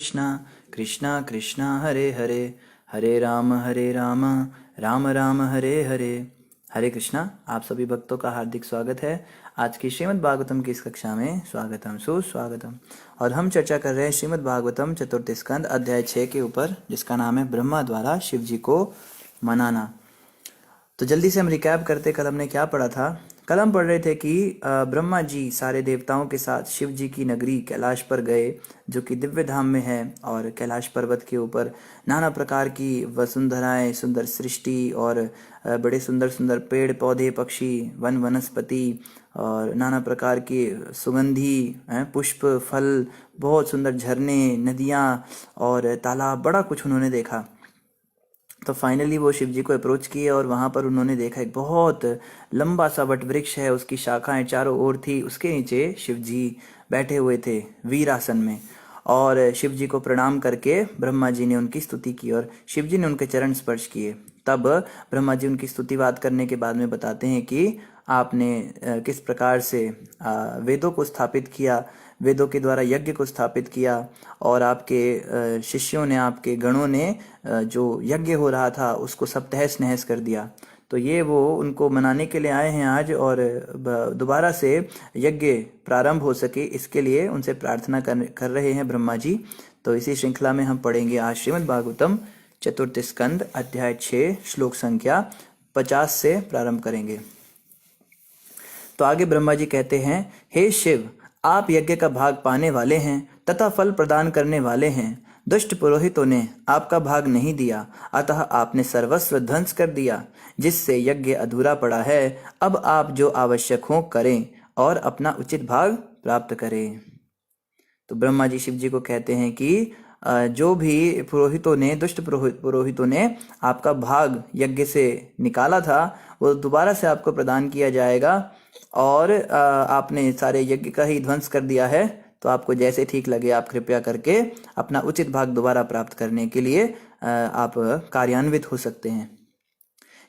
कृष्णा कृष्णा कृष्णा हरे हरे, हरे राम राम राम हरे हरे। हरे कृष्णा। आप सभी भक्तों का हार्दिक स्वागत है। आज की श्रीमद् भागवतम की इस कक्षा में स्वागतम सुस्वागतम। और हम चर्चा कर रहे हैं श्रीमद् भागवतम चतुर्थ स्कंद अध्याय 6 के ऊपर, जिसका नाम है ब्रह्मा द्वारा शिव जी को मनाना। तो जल्दी से हम रिकैप करते, कल हमने क्या पढ़ा था। कल हम पढ़ रहे थे कि ब्रह्मा जी सारे देवताओं के साथ शिव जी की नगरी कैलाश पर गए, जो कि दिव्य धाम में है। और कैलाश पर्वत के ऊपर नाना प्रकार की वसुंधराएं, सुंदर सृष्टि और बड़े सुंदर सुंदर पेड़ पौधे, पक्षी, वन वनस्पति और नाना प्रकार के सुगंधी पुष्प, फल, बहुत सुंदर झरने, नदियाँ और तालाब, बड़ा कुछ उन्होंने देखा। तो फाइनली वो शिव जी को अप्रोच किए और वहाँ पर उन्होंने देखा एक बहुत लंबा सा वट वृक्ष है, उसकी शाखाएं चारों ओर थी, उसके नीचे शिव जी बैठे हुए थे वीरासन में। और शिव जी को प्रणाम करके ब्रह्मा जी ने उनकी स्तुति की और शिव जी ने उनके चरण स्पर्श किए। तब ब्रह्मा जी उनकी स्तुतिवाद करने के बाद में बताते हैं कि आपने किस प्रकार से वेदों को स्थापित किया, वेदों के द्वारा यज्ञ को स्थापित किया, और आपके शिष्यों ने, आपके गणों ने जो यज्ञ हो रहा था उसको सब तहस नहस कर दिया। तो ये वो उनको मनाने के लिए आए हैं आज, और दोबारा से यज्ञ प्रारंभ हो सके इसके लिए उनसे प्रार्थना कर रहे हैं ब्रह्मा जी। तो इसी श्रृंखला में हम पढ़ेंगे आज श्रीमद् भागवतम चतुर्थ स्कंद अध्याय 6 श्लोक संख्या 50 से प्रारंभ करेंगे। तो आगे ब्रह्मा जी कहते हैं, हे शिव, आप यज्ञ का भाग पाने वाले हैं तथा फल प्रदान करने वाले हैं। दुष्ट पुरोहितों ने आपका भाग नहीं दिया, अतः आपने सर्वस्व ध्वंस कर दिया, जिससे यज्ञ अधूरा पड़ा है। अब आप जो आवश्यक हो करें और अपना उचित भाग प्राप्त करें। तो ब्रह्मा जी शिव जी को कहते हैं कि जो भी पुरोहितों ने, दुष्ट पुरोहितों ने आपका भाग यज्ञ से निकाला था, वो दोबारा से आपको प्रदान किया जाएगा। और आपने सारे यज्ञ का ही ध्वंस कर दिया है, तो आपको जैसे ठीक लगे आप कृपया करके अपना उचित भाग दोबारा प्राप्त करने के लिए आप कार्यान्वित हो सकते हैं।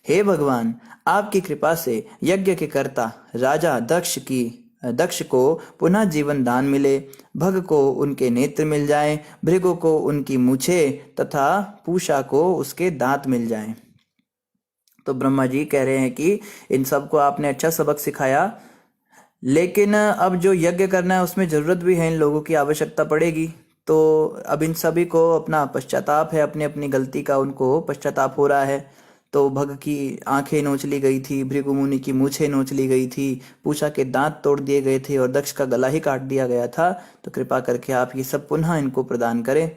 हे भगवान, आपकी कृपा से यज्ञ के कर्ता राजा दक्ष को पुनः जीवन दान मिले, भग को उनके नेत्र मिल जाएं, भृगु को उनकी मूछें तथा पूषा को उसके दांत मिल जाएं। तो ब्रह्मा जी कह रहे हैं कि इन सबको आपने अच्छा सबक सिखाया, लेकिन अब जो यज्ञ करना है उसमें जरूरत भी है, इन लोगों की आवश्यकता पड़ेगी। तो अब इन सभी को अपना पश्चाताप है, अपनी अपनी गलती का उनको पश्चाताप हो रहा है। तो भग की आंखें नोच ली गई थी, भृगु मुनि की मूछें नोच ली गई थी, पूषा के दांत तोड़ दिए गए थे और दक्ष का गला ही काट दिया गया था। तो कृपा करके आप ये सब पुनः इनको प्रदान करें।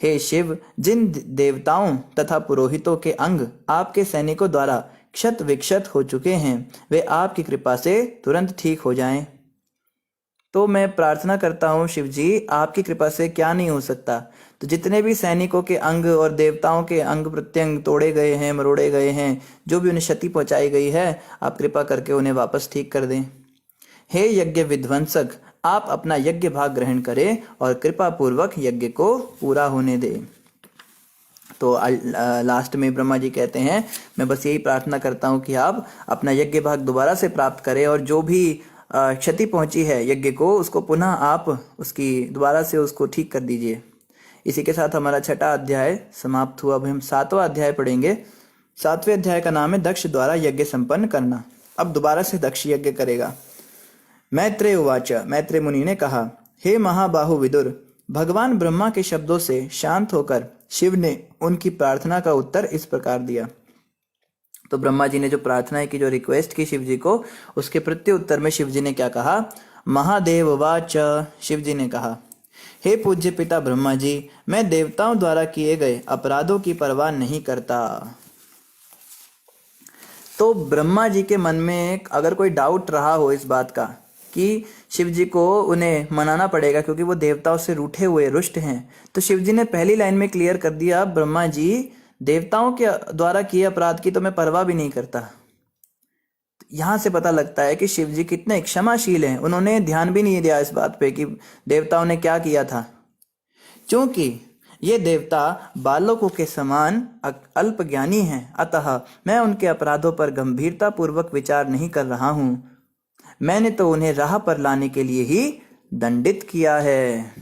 हे शिव, जिन देवताओं तथा पुरोहितों के अंग आपके सैनिकों द्वारा क्षत विक्षत हो चुके हैं, वे आपकी कृपा से तुरंत ठीक हो जाएं। तो मैं प्रार्थना करता हूँ शिव जी, आपकी कृपा से क्या नहीं हो सकता। तो जितने भी सैनिकों के अंग और देवताओं के अंग प्रत्यंग तोड़े गए हैं, मरोड़े गए हैं, जो भी उन्हें क्षति पहुंचाई गई है, आप कृपा करके उन्हें वापस ठीक कर दें। हे यज्ञ विध्वंसक, आप अपना यज्ञ भाग ग्रहण करें और कृपा पूर्वक यज्ञ को पूरा होने दें। तो लास्ट में ब्रह्मा जी कहते हैं, मैं बस यही प्रार्थना करता हूँ कि आप अपना यज्ञ भाग दोबारा से प्राप्त करें, और जो भी क्षति पहुंची है यज्ञ को, उसको पुनः आप उसकी दोबारा से उसको ठीक कर दीजिए। इसी के साथ हमारा 6वां अध्याय समाप्त हुआ। अब हम 7वां अध्याय पढ़ेंगे। 7वें अध्याय का नाम है दक्ष द्वारा यज्ञ संपन्न करना। अब दोबारा से दक्ष यज्ञ करेगा। मैत्रेय उवाच, मैत्रेय मुनि ने कहा, हे महाबाहु विदुर, भगवान ब्रह्मा के शब्दों से शांत होकर शिव ने उनकी प्रार्थना का उत्तर इस प्रकार दिया। तो ब्रह्मा जी ने जो प्रार्थना की, जो रिक्वेस्ट की शिव जी को, उसके प्रत्युत्तर में शिव जी ने क्या कहा। महादेव वाच, शिव जी ने कहा, हे पूज्य पिता ब्रह्मा जी, मैं देवताओं द्वारा किए गए अपराधों की परवाह नहीं करता। तो ब्रह्मा जी के मन में अगर कोई डाउट रहा हो इस बात का कि शिव जी को उन्हें मनाना पड़ेगा क्योंकि वो देवताओं से रूठे हुए, रुष्ट हैं, तो शिव जी ने पहली लाइन में क्लियर कर दिया, ब्रह्मा जी, देवताओं के द्वारा किए अपराध की तो मैं परवाह भी नहीं करता। यहां से पता लगता है कि शिव जी कितने क्षमाशील हैं। उन्होंने ध्यान भी नहीं दिया इस बात पे कि देवताओं ने क्या किया था, क्योंकि ये देवता बालकों के समान अल्प ज्ञानी हैं। अतः मैं उनके अपराधों पर गंभीरता पूर्वक विचार नहीं कर रहा हूं। मैंने तो उन्हें राह पर लाने के लिए ही दंडित किया है।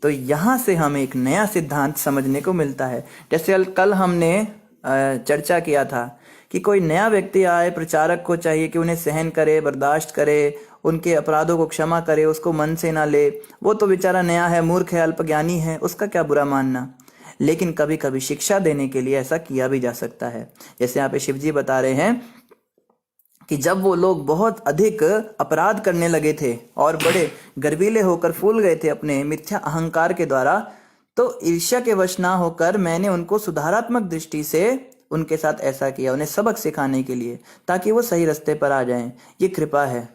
तो यहाँ से हमें एक नया सिद्धांत समझने को मिलता है। जैसे कल हमने चर्चा किया था कि कोई नया व्यक्ति आए, प्रचारक को चाहिए कि उन्हें सहन करे, बर्दाश्त करे, उनके अपराधों को क्षमा करे, उसको मन से ना ले। वो तो बेचारा नया है, मूर्ख है, अल्पज्ञानी है, उसका क्या बुरा मानना। लेकिन कभी कभी शिक्षा देने के लिए ऐसा किया भी जा सकता है। जैसे यहाँ पे शिव जी बता रहे हैं कि जब वो लोग बहुत अधिक अपराध करने लगे थे और बड़े गर्वीले होकर फूल गए थे अपने मिथ्या अहंकार के द्वारा, तो ईर्ष्या के वश ना होकर मैंने उनको सुधारात्मक दृष्टि से उनके साथ ऐसा किया, उन्हें सबक सिखाने के लिए, ताकि वो सही रास्ते पर आ जाएं। ये कृपा है,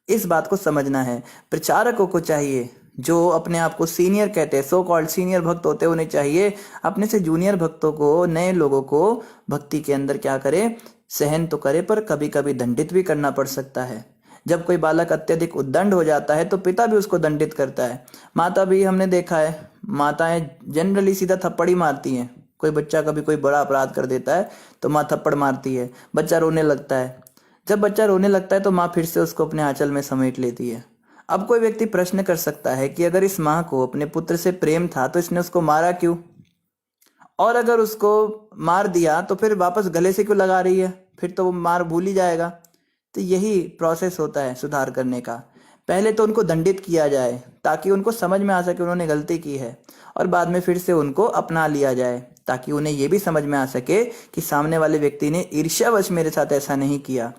इस बात को समझना है। प्रचारकों को चाहिए, जो अपने आप को सीनियर कहते हैं, सो कॉल्ड सीनियर भक्त होते हैं, उन्हें चाहिए अपने से जूनियर भक्तों को, नए लोगों को भक्ति के अंदर क्या करे, सहन तो करे, पर कभी कभी दंडित भी करना पड़ सकता है। जब कोई बालक अत्यधिक उद्दंड हो जाता है तो पिता भी उसको दंडित करता है। माता भी हमने देखा है, माताएं जनरली सीधा थप्पड़ ही मारती हैं। कोई बच्चा कभी कोई बड़ा अपराध कर देता है तो माँ थप्पड़ मारती है, बच्चा रोने लगता है। जब बच्चा रोने लगता है तो माँ फिर से उसको अपने आंचल में समेट लेती है। अब कोई व्यक्ति प्रश्न कर सकता है कि अगर इस माँ को अपने पुत्र से प्रेम था तो इसने उसको मारा क्यों, और अगर उसको मार दिया तो फिर वापस गले से क्यों लगा रही है, फिर तो वो मार भूल ही जाएगा। तो यही प्रोसेस होता है सुधार करने का। पहले तो उनको दंडित किया जाए ताकि उनको समझ में आ सके उन्होंने गलती की है, और बाद में फिर से उनको अपना लिया जाए ताकि उन्हें ये भी समझ में आ सके कि सामने वाले व्यक्ति ने ईर्ष्यावश मेरे साथ ऐसा नहीं किया।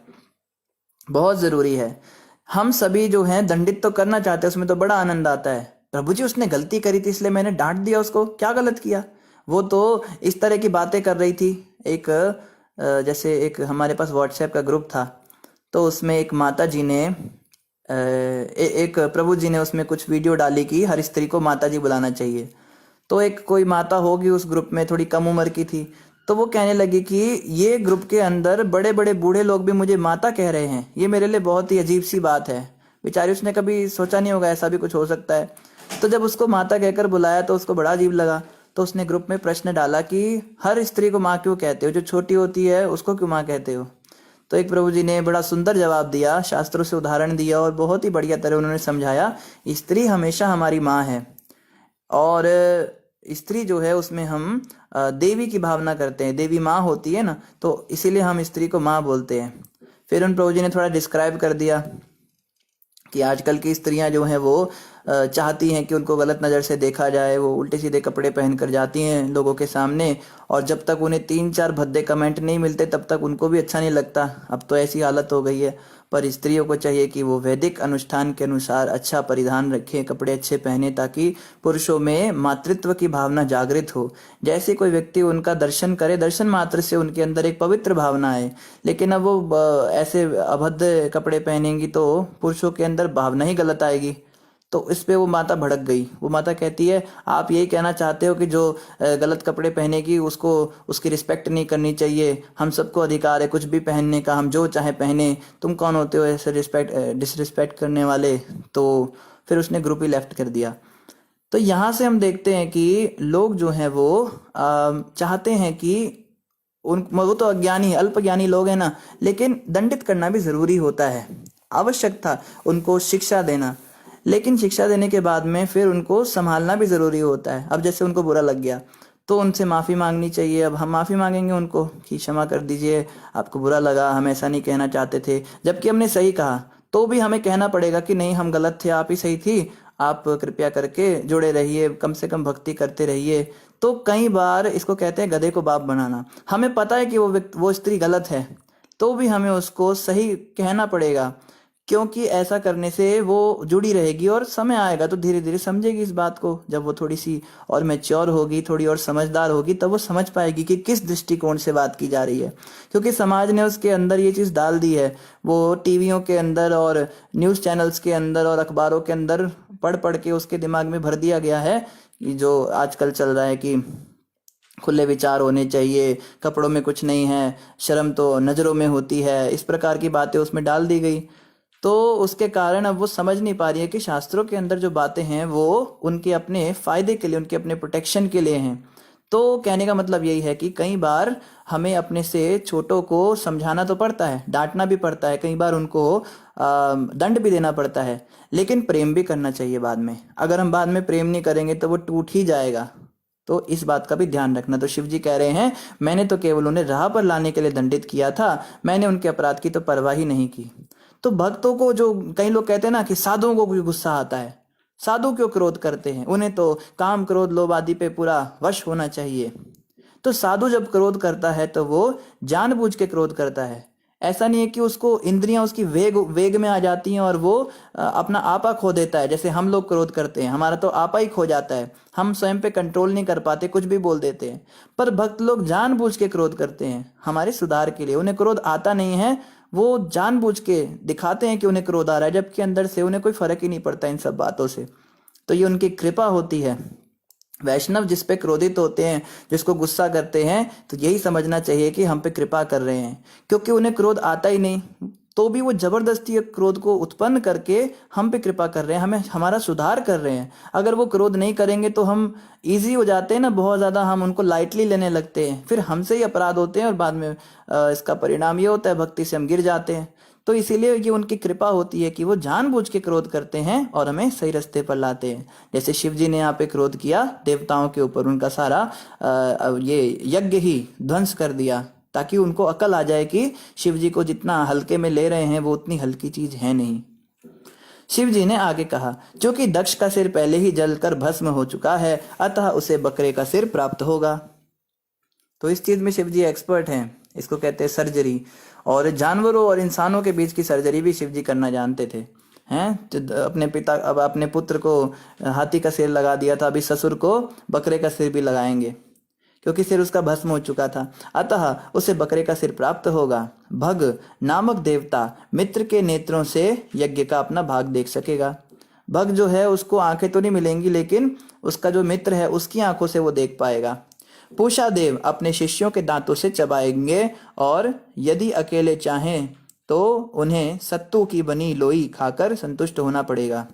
बहुत जरूरी है। हम सभी जो हैं दंडित तो करना चाहते हैं, उसमें तो बड़ा आनंद आता है। प्रभु जी उसने गलती करी थी इसलिए मैंने डांट दिया उसको, क्या गलत किया, वो तो इस तरह की बातें कर रही थी। एक जैसे एक हमारे पास व्हाट्सएप का ग्रुप था, तो उसमें एक माता जी ने एक प्रभु जी ने उसमें कुछ वीडियो डाली कि हर स्त्री को माता जी बुलाना चाहिए। तो एक कोई माता होगी उस ग्रुप में, थोड़ी कम उम्र की थी, तो वो कहने लगी कि ये ग्रुप के अंदर बड़े बड़े बूढ़े लोग भी मुझे माता कह रहे हैं, ये मेरे लिए बहुत ही अजीब सी बात है। बेचारी उसने कभी सोचा नहीं होगा ऐसा भी कुछ हो सकता है। तो जब उसको माता कहकर बुलाया तो उसको बड़ा अजीब लगा। तो उसने ग्रुप में प्रश्न डाला कि हर स्त्री को माँ क्यों कहते हो, जो छोटी होती है उसको क्यों माँ कहते हो। तो एक प्रभु जी ने बड़ा सुंदर जवाब दिया, शास्त्रों से उदाहरण दिया और बहुत ही बढ़िया तरह उन्होंने समझाया, स्त्री हमेशा हमारी माँ है, और स्त्री जो है उसमें हम देवी की भावना करते हैं, देवी माँ होती है ना, तो इसीलिए हम स्त्री को माँ बोलते हैं। फिर उन प्रभु जी ने थोड़ा डिस्क्राइब कर दिया कि आजकल की स्त्रियां जो हैं वो चाहती हैं कि उनको गलत नज़र से देखा जाए, वो उल्टे सीधे कपड़े पहन कर जाती हैं लोगों के सामने, और जब तक उन्हें 3-4 भद्दे कमेंट नहीं मिलते तब तक उनको भी अच्छा नहीं लगता। अब तो ऐसी हालत हो गई है। पर स्त्रियों को चाहिए कि वो वैदिक अनुष्ठान के अनुसार अच्छा परिधान रखें, कपड़े अच्छे पहने, ताकि पुरुषों में मातृत्व की भावना जागृत हो। जैसे कोई व्यक्ति उनका दर्शन करे, दर्शन मात्र से उनके अंदर एक पवित्र भावना आए। लेकिन अब वो ऐसे अभद्र कपड़े पहनेंगी तो पुरुषों के अंदर भावना ही गलत आएगी। तो इस पे वो माता भड़क गई। वो माता कहती है, आप यही कहना चाहते हो कि जो गलत कपड़े पहनेगी उसको उसकी रिस्पेक्ट नहीं करनी चाहिए, हम सबको अधिकार है कुछ भी पहनने का, हम जो चाहे पहने, तुम कौन होते हो ऐसे डिसरिस्पेक्ट करने वाले। तो फिर उसने ग्रुप ही लेफ्ट कर दिया। तो यहाँ से हम देखते हैं कि लोग जो हैं वो चाहते हैं कि वो तो अज्ञानी अल्पज्ञानी लोग हैं ना, लेकिन दंडित करना भी जरूरी होता है, आवश्यक था उनको शिक्षा देना। लेकिन शिक्षा देने के बाद में फिर उनको संभालना भी ज़रूरी होता है। अब जैसे उनको बुरा लग गया तो उनसे माफ़ी मांगनी चाहिए। अब हम माफ़ी मांगेंगे उनको कि क्षमा कर दीजिए, आपको बुरा लगा, हम ऐसा नहीं कहना चाहते थे, जबकि हमने सही कहा, तो भी हमें कहना पड़ेगा कि नहीं हम गलत थे, आप ही सही थी, आप कृपया करके जुड़े रहिए, कम से कम भक्ति करते रहिए। तो कई बार इसको कहते हैं गधे को बाप बनाना। हमें पता है कि वो स्त्री गलत है, तो भी हमें उसको सही कहना पड़ेगा, क्योंकि ऐसा करने से वो जुड़ी रहेगी और समय आएगा तो धीरे धीरे समझेगी इस बात को। जब वो थोड़ी सी और मैच्योर होगी, थोड़ी और समझदार होगी, तब वो समझ पाएगी कि किस दृष्टिकोण से बात की जा रही है। क्योंकि समाज ने उसके अंदर ये चीज़ डाल दी है, वो टीवियों के अंदर और न्यूज़ चैनल्स के अंदर और अखबारों के अंदर पढ़ पढ़ के उसके दिमाग में भर दिया गया है कि जो आजकल चल रहा है कि खुले विचार होने चाहिए, कपड़ों में कुछ नहीं है, शर्म तो नज़रों में होती है, इस प्रकार की बातें उसमें डाल दी गई। तो उसके कारण अब वो समझ नहीं पा रही है कि शास्त्रों के अंदर जो बातें हैं वो उनके अपने फायदे के लिए, उनके अपने प्रोटेक्शन के लिए हैं। तो कहने का मतलब यही है कि कई बार हमें अपने से छोटों को समझाना तो पड़ता है, डांटना भी पड़ता है, कई बार उनको दंड भी देना पड़ता है, लेकिन प्रेम भी करना चाहिए बाद में। अगर हम बाद में प्रेम नहीं करेंगे तो वो टूट ही जाएगा। तो इस बात का भी ध्यान रखना। तो शिव जी कह रहे हैं, मैंने तो केवल उन्हें राह पर लाने के लिए दंडित किया था, मैंने उनके अपराध की तो परवाह ही नहीं की। तो भक्तों को, जो कई लोग कहते हैं ना कि साधुओं को क्यों गुस्सा आता है, साधु क्यों क्रोध करते हैं, उन्हें तो काम क्रोध लोभ आदि पे पूरा वश होना चाहिए। तो साधु जब क्रोध करता है तो वो जानबूझ के क्रोध करता है। ऐसा नहीं है कि उसको इंद्रियां उसकी वेग वेग में आ जाती हैं और वो अपना आपा खो देता है। जैसे हम लोग क्रोध करते हैं, हमारा तो आपा ही खो जाता है, हम स्वयं पे कंट्रोल नहीं कर पाते, कुछ भी बोल देते हैं। पर भक्त लोग जानबूझ के क्रोध करते हैं हमारे सुधार के लिए। उन्हें क्रोध आता नहीं है, वो जानबूझ के दिखाते हैं कि उन्हें क्रोध आ रहा है, जबकि अंदर से उन्हें कोई फर्क ही नहीं पड़ता इन सब बातों से। तो ये उनकी कृपा होती है। वैष्णव जिस पे क्रोधित होते हैं, जिसको गुस्सा करते हैं, तो यही समझना चाहिए कि हम पे कृपा कर रहे हैं, क्योंकि उन्हें क्रोध आता ही नहीं, तो भी वो जबरदस्ती क्रोध को उत्पन्न करके हम पे कृपा कर रहे हैं, हमें हमारा सुधार कर रहे हैं। अगर वो क्रोध नहीं करेंगे तो हम इजी हो जाते हैं ना, बहुत ज़्यादा हम उनको लाइटली लेने लगते हैं, फिर हमसे ही अपराध होते हैं और बाद में इसका परिणाम ये होता है भक्ति से हम गिर जाते हैं। तो इसीलिए ये उनकी कृपा होती है कि वो जानबूझ के क्रोध करते हैं और हमें सही रास्ते पर लाते हैं। जैसे शिव जी ने यहाँ पे क्रोध किया देवताओं के ऊपर, उनका सारा ये यज्ञ ही ध्वंस कर दिया, ताकि उनको अकल आ जाए कि शिव जी को जितना हल्के में ले रहे हैं वो उतनी हल्की चीज है नहीं। शिव जी ने आगे कहा, जो कि दक्ष का सिर पहले ही जलकर भस्म हो चुका है, अतः उसे बकरे का सिर प्राप्त होगा। तो इस चीज में शिव जी एक्सपर्ट हैं, इसको कहते हैं सर्जरी। और जानवरों और इंसानों के बीच की सर्जरी भी शिव जी करना जानते थे। हैं तो अपने पिता, अब अपने पुत्र को हाथी का सिर लगा दिया था, अभी ससुर को बकरे का सिर भी लगाएंगे, क्योंकि सिर उसका भस्म हो चुका था। अतः उसे बकरे का सिर प्राप्त होगा। भग नामक देवता मित्र के नेत्रों से यज्ञ का अपना भाग देख सकेगा। भग जो है उसको आंखें तो नहीं मिलेंगी, लेकिन उसका जो मित्र है उसकी आंखों से वो देख पाएगा। पूषा देव अपने शिष्यों के दांतों से चबाएंगे, और यदि अकेले चाहें तो उन्हें सत्तू की बनी लोई खाकर संतुष्ट होना पड़ेगा।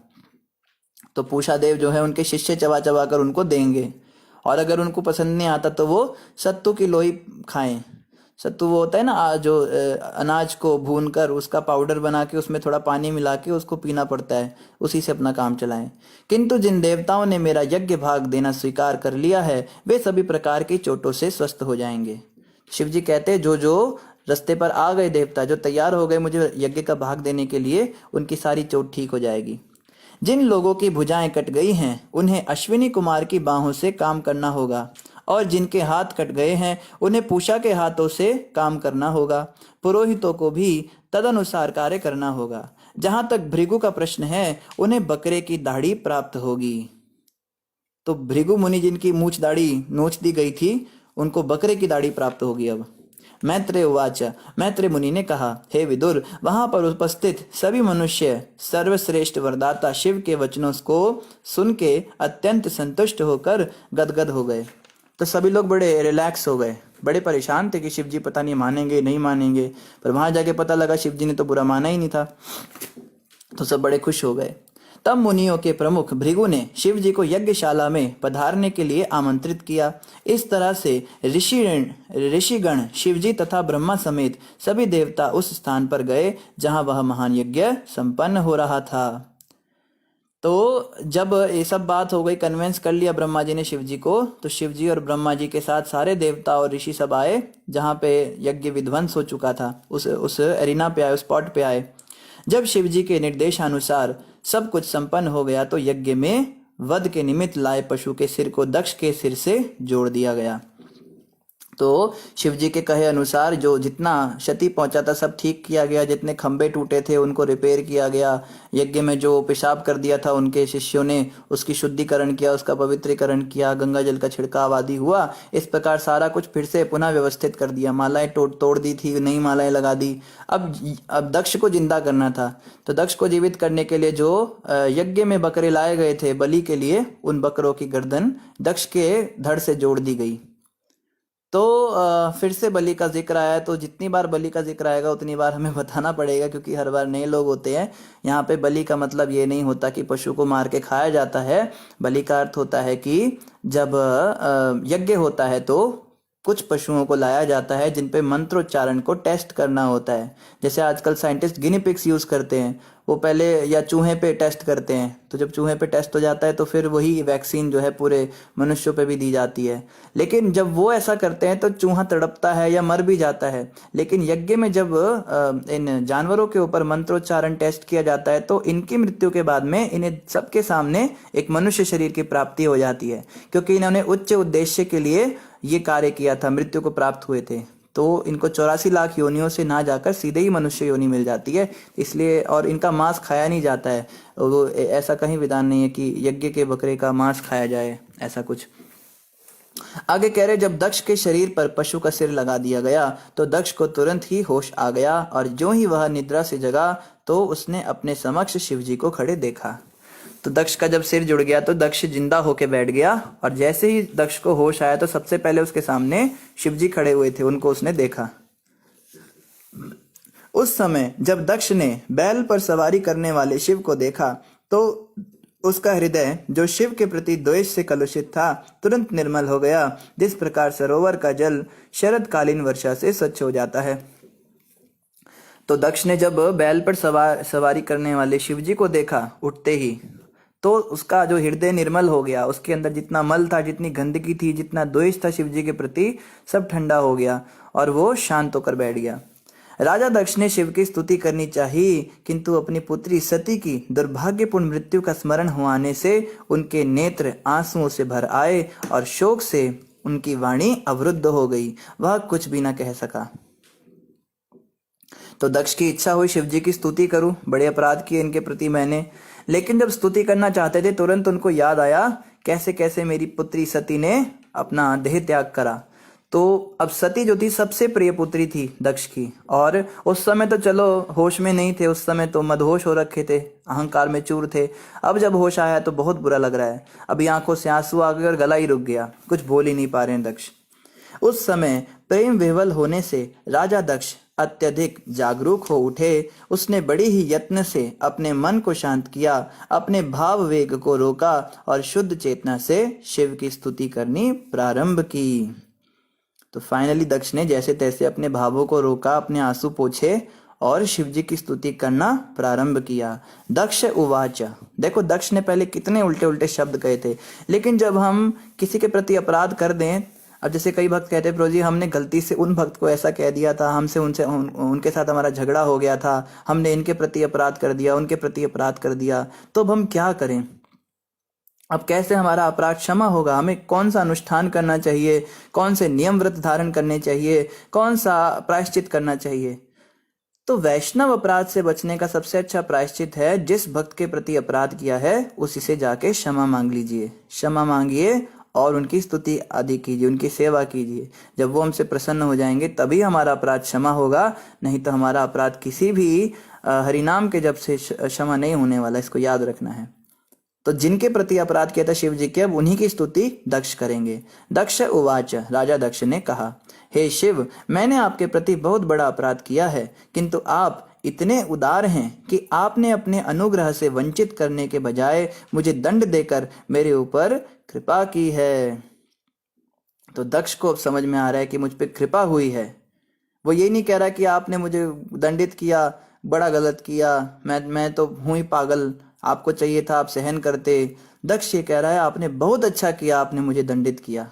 तो पूषा देव जो है उनके शिष्य चबा चबा कर उनको देंगे, और अगर उनको पसंद नहीं आता तो वो सत्तू की लोई खाएं। सत्तू वो होता है ना, जो अनाज को भून कर उसका पाउडर बना के उसमें थोड़ा पानी मिला के उसको पीना पड़ता है, उसी से अपना काम चलाएं। किंतु जिन देवताओं ने मेरा यज्ञ भाग देना स्वीकार कर लिया है, वे सभी प्रकार की चोटों से स्वस्थ हो जाएंगे। शिव जी कहते हैं, जो जो रास्ते पर आ गए देवता, जो तैयार हो गए मुझे यज्ञ का भाग देने के लिए, उनकी सारी चोट ठीक हो जाएगी। जिन लोगों की भुजाएं कट गई हैं, उन्हें अश्विनी कुमार की बाहों से काम करना होगा, और जिनके हाथ कट गए हैं उन्हें पूषा के हाथों से काम करना होगा। पुरोहितों को भी तदनुसार कार्य करना होगा। जहां तक भृगु का प्रश्न है, उन्हें बकरे की दाढ़ी प्राप्त होगी। तो भृगु मुनि जिनकी मूछ दाढ़ी नोच दी गई थी, उनको बकरे की दाढ़ी प्राप्त होगी। अब मैत्रेय उवाच, मैत्रेय मुनि ने कहा, हे विदुर, वहां पर उपस्थित सभी मनुष्य सर्वश्रेष्ठ वरदाता शिव के वचनों को सुन के अत्यंत संतुष्ट होकर गदगद हो गए। तो सभी लोग बड़े रिलैक्स हो गए, बड़े परेशान थे कि शिव जी पता नहीं मानेंगे नहीं मानेंगे, पर वहां जाके पता लगा शिव जी ने तो बुरा माना ही नहीं था। तो सब बड़े खुश हो गए। तब मुनियों के प्रमुख भृगु ने शिव जी को यज्ञशाला में पधारने के लिए आमंत्रित किया। इस तरह से ऋषिगण शिव जी तथा ब्रह्मा समेत सभी देवता उस स्थान पर गए जहां वह महान यज्ञ संपन्न हो रहा था। तो जब ये सब बात हो गई, कन्वेंस कर लिया ब्रह्मा जी ने शिव जी को, तो शिव जी और ब्रह्मा जी के साथ सारे देवता और ऋषि सब आए जहाँ पे यज्ञ विध्वंस हो चुका था, उस एरिना पे आए, उस स्पॉट पे आए। जब शिव जी के निर्देशानुसार सब कुछ संपन्न हो गया तो यज्ञ में वध के निमित्त लाए पशु के सिर को दक्ष के सिर से जोड़ दिया गया। तो शिव जी के कहे अनुसार जो जितना क्षति पहुंचा था सब ठीक किया गया, जितने खंबे टूटे थे उनको रिपेयर किया गया, यज्ञ में जो पेशाब कर दिया था उनके शिष्यों ने उसकी शुद्धिकरण किया, उसका पवित्रीकरण किया, गंगा जल का छिड़काव आदि हुआ। इस प्रकार सारा कुछ फिर से पुनः व्यवस्थित कर दिया, मालाएं तोड़ दी थी, नई मालाएं लगा दी। अब दक्ष को जिंदा करना था, तो दक्ष को जीवित करने के लिए जो यज्ञ में बकरे लाए गए थे बलि के लिए, उन बकरों की गर्दन दक्ष के धड़ से जोड़ दी गई। तो फिर से बलि का जिक्र आया है, तो जितनी बार बलि का जिक्र आएगा उतनी बार हमें बताना पड़ेगा, क्योंकि हर बार नए लोग होते हैं। यहाँ पे बलि का मतलब ये नहीं होता कि पशु को मार के खाया जाता है। बलि का अर्थ होता है कि जब यज्ञ होता है तो कुछ पशुओं को लाया जाता है जिन पे मंत्रोच्चारण को टेस्ट करना होता है। जैसे आजकल साइंटिस्ट गिनी पिग्स यूज करते हैं, वो पहले या चूहे पे टेस्ट करते हैं, तो जब चूहे पे टेस्ट हो जाता है तो फिर वही वैक्सीन जो है पूरे मनुष्यों पे भी दी जाती है। लेकिन जब वो ऐसा करते हैं तो चूहा तड़पता है या मर भी जाता है। लेकिन यज्ञ में जब इन जानवरों के ऊपर मंत्रोच्चारण टेस्ट किया जाता है तो इनकी मृत्यु के बाद में इन्हें सबके सामने एक मनुष्य शरीर की प्राप्ति हो जाती है, क्योंकि इन्होंने उच्च उद्देश्य के लिए ये कार्य किया था, मृत्यु को प्राप्त हुए थे। तो इनको 84 लाख योनियों से ना जाकर सीधे ही मनुष्य योनि मिल जाती है, इसलिए। और इनका मांस खाया नहीं जाता है, वो ऐसा कहीं विधान नहीं है कि यज्ञ के बकरे का मांस खाया जाए, ऐसा कुछ। आगे कह रहे, जब दक्ष के शरीर पर पशु का सिर लगा दिया गया तो दक्ष को तुरंत ही होश आ गया, और जो ही वह निद्रा से जगा तो उसने अपने समक्ष शिवजी को खड़े देखा। तो दक्ष का जब सिर जुड़ गया तो दक्ष जिंदा होके बैठ गया, और जैसे ही दक्ष को होश आया तो सबसे पहले उसके सामने शिवजी खड़े हुए थे, उनको उसने देखा। उस समय जब दक्ष ने बैल पर सवारी करने वाले शिव को देखा तो उसका हृदय, जो शिव के प्रति द्वेष से कलुषित था, तुरंत निर्मल हो गया, जिस प्रकार सरोवर का जल शरदकालीन वर्षा से स्वच्छ हो जाता है। तो दक्ष ने जब बैल पर सवारी करने वाले शिवजी को देखा उठते ही, तो उसका जो हृदय निर्मल हो गया, उसके अंदर जितना मल था, जितनी गंदगी थी, जितना द्वेष था शिवजी के प्रति, सब ठंडा हो गया और वो शांत होकर बैठ गया। राजा दक्ष ने शिव की स्तुति करनी चाहिए, किंतु अपनी पुत्री सती की दुर्भाग्यपूर्ण मृत्यु का स्मरण होने से उनके नेत्र आंसुओं से भर आए और शोक से उनकी वाणी अवरुद्ध हो गई, वह कुछ भी न कह सका। तो दक्ष की इच्छा हुई शिवजी की स्तुति करूं, बड़े अपराध किए इनके प्रति मैंने। लेकिन जब स्तुति करना चाहते थे तुरंत उनको याद आया कैसे कैसे मेरी पुत्री सती ने अपना देह त्याग करा। तो अब सती जो थी सबसे प्रिय पुत्री थी दक्ष की, और उस समय तो चलो होश में नहीं थे, उस समय तो मदहोश हो रखे थे, अहंकार में चूर थे। अब जब होश आया तो बहुत बुरा लग रहा है, अभी आंखों से आंसू आ गए और गला ही रुक गया, कुछ बोल ही नहीं पा रहे हैं दक्ष। उस समय प्रेम विह्वल होने से राजा दक्ष अत्यधिक जागरूक हो उठे। उसने बड़ी ही यत्न से अपने मन को शांत किया, अपने भाव वेग को रोका और शुद्ध चेतना से शिव की स्तुति करनी प्रारंभ की। तो फाइनली दक्ष ने जैसे तैसे अपने भावों को रोका, अपने आंसू पोंछे और शिवजी की स्तुति करना प्रारंभ किया। दक्ष उवाच, देखो दक्ष ने पहले कितने उल्टे उल्टे शब्द कहे थे, लेकिन जब हम किसी के प्रति अपराध कर दें, अब जैसे कई भक्त कहते हैं प्रभु जी हमने गलती से उन भक्त को ऐसा कह दिया था, हमसे उनके साथ हमारा झगड़ा हो गया था, हमने इनके प्रति अपराध कर दिया, उनके प्रति अपराध कर दिया, तो अब हम क्या करें, अब कैसे हमारा अपराध क्षमा होगा, हमें कौन सा अनुष्ठान करना चाहिए, कौन से नियम व्रत धारण करने चाहिए, कौन सा प्रायश्चित करना चाहिए। तो वैष्णव अपराध से बचने का सबसे अच्छा प्रायश्चित है, जिस भक्त के प्रति अपराध किया है उसी से जाके क्षमा मांग लीजिए, क्षमा मांगिए और उनकी स्तुति आदि कीजिए, उनकी सेवा कीजिए। जब वो हमसे प्रसन्न हो जाएंगे तभी हमारा अपराध क्षमा होगा, नहीं तो हमारा अपराध किसी भी हरिनाम के जब से क्षमा नहीं होने वाला, इसको याद रखना है। तो जिनके प्रति अपराध किया था शिव जी के, अब उन्हीं की स्तुति दक्ष करेंगे। दक्ष उवाच, राजा दक्ष ने कहा, हे शिव, मैंने आपके प्रति बहुत बड़ा अपराध किया है, किंतु आप इतने उदार हैं कि आपने अपने अनुग्रह से वंचित करने के बजाय मुझे दंड देकर मेरे ऊपर कृपा की है। तो दक्ष को अब समझ में आ रहा है कि मुझ पे कृपा हुई है। वो ये नहीं कह रहा कि आपने मुझे दंडित किया, बड़ा गलत किया, मैं तो हूं ही पागल, आपको चाहिए था आप सहन करते। दक्ष ये कह रहा है आपने बहुत अच्छा किया, आपने मुझे दंडित किया।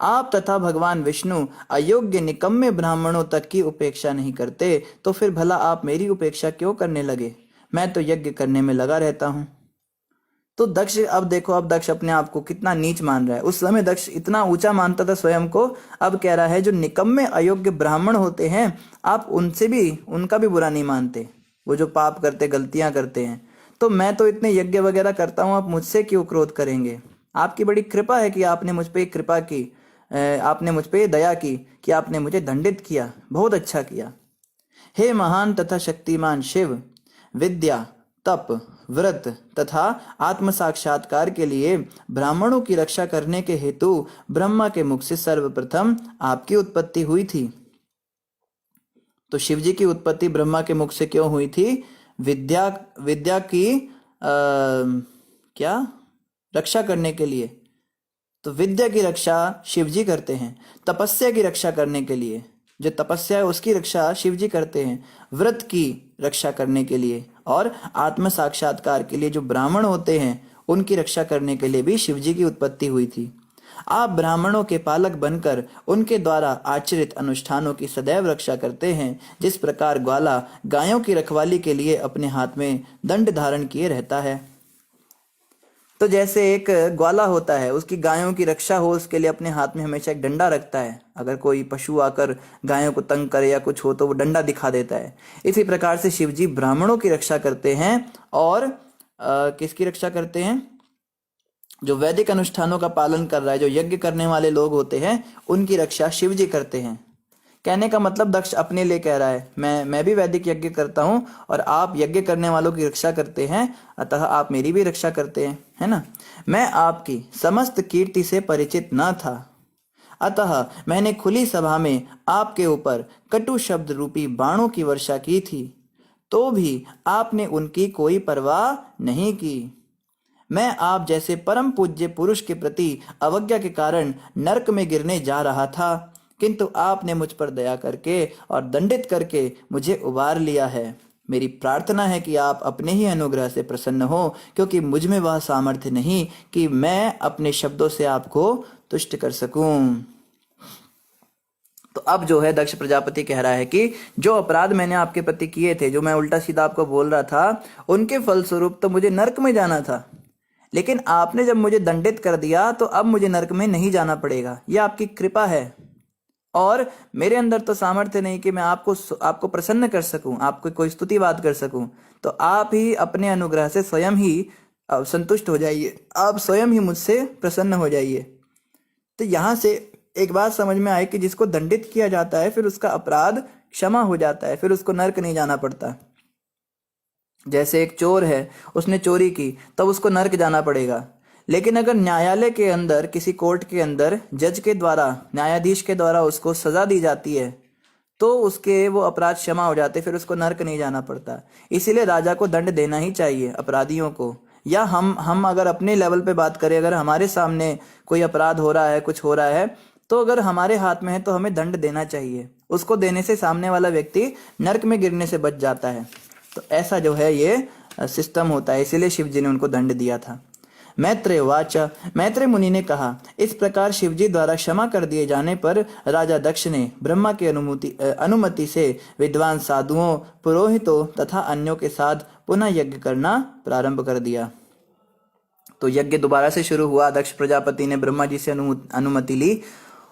आप तथा भगवान विष्णु अयोग्य निकम्मे ब्राह्मणों तक की उपेक्षा नहीं करते, तो फिर भला आप मेरी उपेक्षा क्यों करने लगे? मैं तो यज्ञ करने में लगा रहता हूं। तो दक्ष, अब देखो, अब दक्ष अपने आप को कितना नीच मान रहा है। उस समय दक्ष इतना ऊंचा मानता था स्वयं को, अब कह रहा है जो निकम्मे अयोग्य ब्राह्मण होते हैं आप उनसे भी, उनका भी बुरा नहीं मानते, वो जो पाप करते, गलतियां करते हैं। तो मैं तो इतने यज्ञ वगैरह करता हूं, आप मुझसे क्यों क्रोध करेंगे? आपकी बड़ी कृपा है कि आपने मुझ पे कृपा की, आपने मुझ पे दया की कि आपने मुझे दंडित किया, बहुत अच्छा किया। हे महान तथा शक्तिमान शिव, विद्या, तप, व्रत तथा आत्म साक्षात्कार के लिए ब्राह्मणों की रक्षा करने के हेतु ब्रह्मा के मुख से सर्वप्रथम आपकी उत्पत्ति हुई थी। तो शिव जी की उत्पत्ति ब्रह्मा के मुख से क्यों हुई थी? विद्या विद्या की क्या रक्षा करने के लिए। तो विद्या की रक्षा शिव जी करते हैं। तपस्या की रक्षा करने के लिए, जो तपस्या है उसकी रक्षा शिव जी करते हैं। व्रत की रक्षा करने के लिए और आत्म साक्षात्कार के लिए जो ब्राह्मण होते हैं उनकी रक्षा करने के लिए भी शिव जी की उत्पत्ति हुई थी। आप ब्राह्मणों के पालक बनकर उनके द्वारा आचरित अनुष्ठानों की सदैव रक्षा करते हैं, जिस प्रकार ग्वाला गायों की रखवाली के लिए अपने हाथ में दंड धारण किए रहता है। तो जैसे एक ग्वाला होता है, उसकी गायों की रक्षा हो उसके लिए अपने हाथ में हमेशा एक डंडा रखता है। अगर कोई पशु आकर गायों को तंग करे या कुछ हो तो वो डंडा दिखा देता है। इसी प्रकार से शिव जी ब्राह्मणों की रक्षा करते हैं और किसकी रक्षा करते हैं? जो वैदिक अनुष्ठानों का पालन कर रहा है, जो यज्ञ करने वाले लोग होते हैं, उनकी रक्षा शिव जी करते हैं। कहने का मतलब दक्ष अपने लिए कह रहा है, मैं भी वैदिक यज्ञ करता हूं और आप यज्ञ करने वालों की रक्षा करते हैं, अतः आप मेरी भी रक्षा करते हैं, है ना। मैं आपकी समस्त कीर्ति से परिचित न था, अतः मैंने खुली सभा में आपके ऊपर कटु शब्द रूपी बाणों की वर्षा की थी, तो भी आपने उनकी कोई परवाह नहीं की। मैं आप जैसे परम पूज्य पुरुष के प्रति अवज्ञा के कारण नरक में गिरने जा रहा था, किंतु आपने मुझ पर दया करके और दंडित करके मुझे उबार लिया है। मेरी प्रार्थना है कि आप अपने ही अनुग्रह से प्रसन्न हो, क्योंकि मुझ में वह सामर्थ्य नहीं कि मैं अपने शब्दों से आपको तुष्ट कर सकूं। तो अब जो है दक्ष प्रजापति कह रहा है कि जो अपराध मैंने आपके प्रति किए थे, जो मैं उल्टा सीधा आपको बोल रहा था, उनके फलस्वरूप तो मुझे नरक में जाना था, लेकिन आपने जब मुझे दंडित कर दिया तो अब मुझे नरक में नहीं जाना पड़ेगा। यह आपकी कृपा है और मेरे अंदर तो सामर्थ्य नहीं कि मैं आपको प्रसन्न कर सकूं, आपको कोई स्तुति बात कर सकूं। तो आप ही अपने अनुग्रह से स्वयं ही संतुष्ट हो जाइए, आप स्वयं ही मुझसे प्रसन्न हो जाइए। तो यहाँ से एक बात समझ में आई कि जिसको दंडित किया जाता है फिर उसका अपराध क्षमा हो जाता है, फिर उसको नरक नहीं जाना पड़ता। जैसे एक चोर है, उसने चोरी की तब उसको नरक जाना पड़ेगा, लेकिन अगर न्यायालय के अंदर, किसी कोर्ट के अंदर जज के द्वारा, न्यायाधीश के द्वारा उसको सजा दी जाती है तो उसके वो अपराध क्षमा हो जाते, फिर उसको नरक नहीं जाना पड़ता। इसीलिए राजा को दंड देना ही चाहिए अपराधियों को। या हम अगर अपने लेवल पे बात करें, अगर हमारे सामने कोई अपराध हो रहा है, कुछ हो रहा है, तो अगर हमारे हाथ में है तो हमें दंड देना चाहिए। उसको देने से सामने वाला व्यक्ति नरक में गिरने से बच जाता है। तो ऐसा जो है ये सिस्टम होता है, इसीलिए शिव जी ने उनको दंड दिया था। मैत्रेय वाच, मैत्रेय मुनि ने कहा, इस प्रकार शिवजी द्वारा क्षमा कर दिए जाने पर राजा दक्ष ने ब्रह्मा की अनुमति से विद्वान साधुओं, पुरोहितों तथा अन्यों के साथ पुनः यज्ञ करना प्रारंभ कर दिया। तो यज्ञ दोबारा से शुरू हुआ। दक्ष प्रजापति ने ब्रह्मा जी से अनुमति ली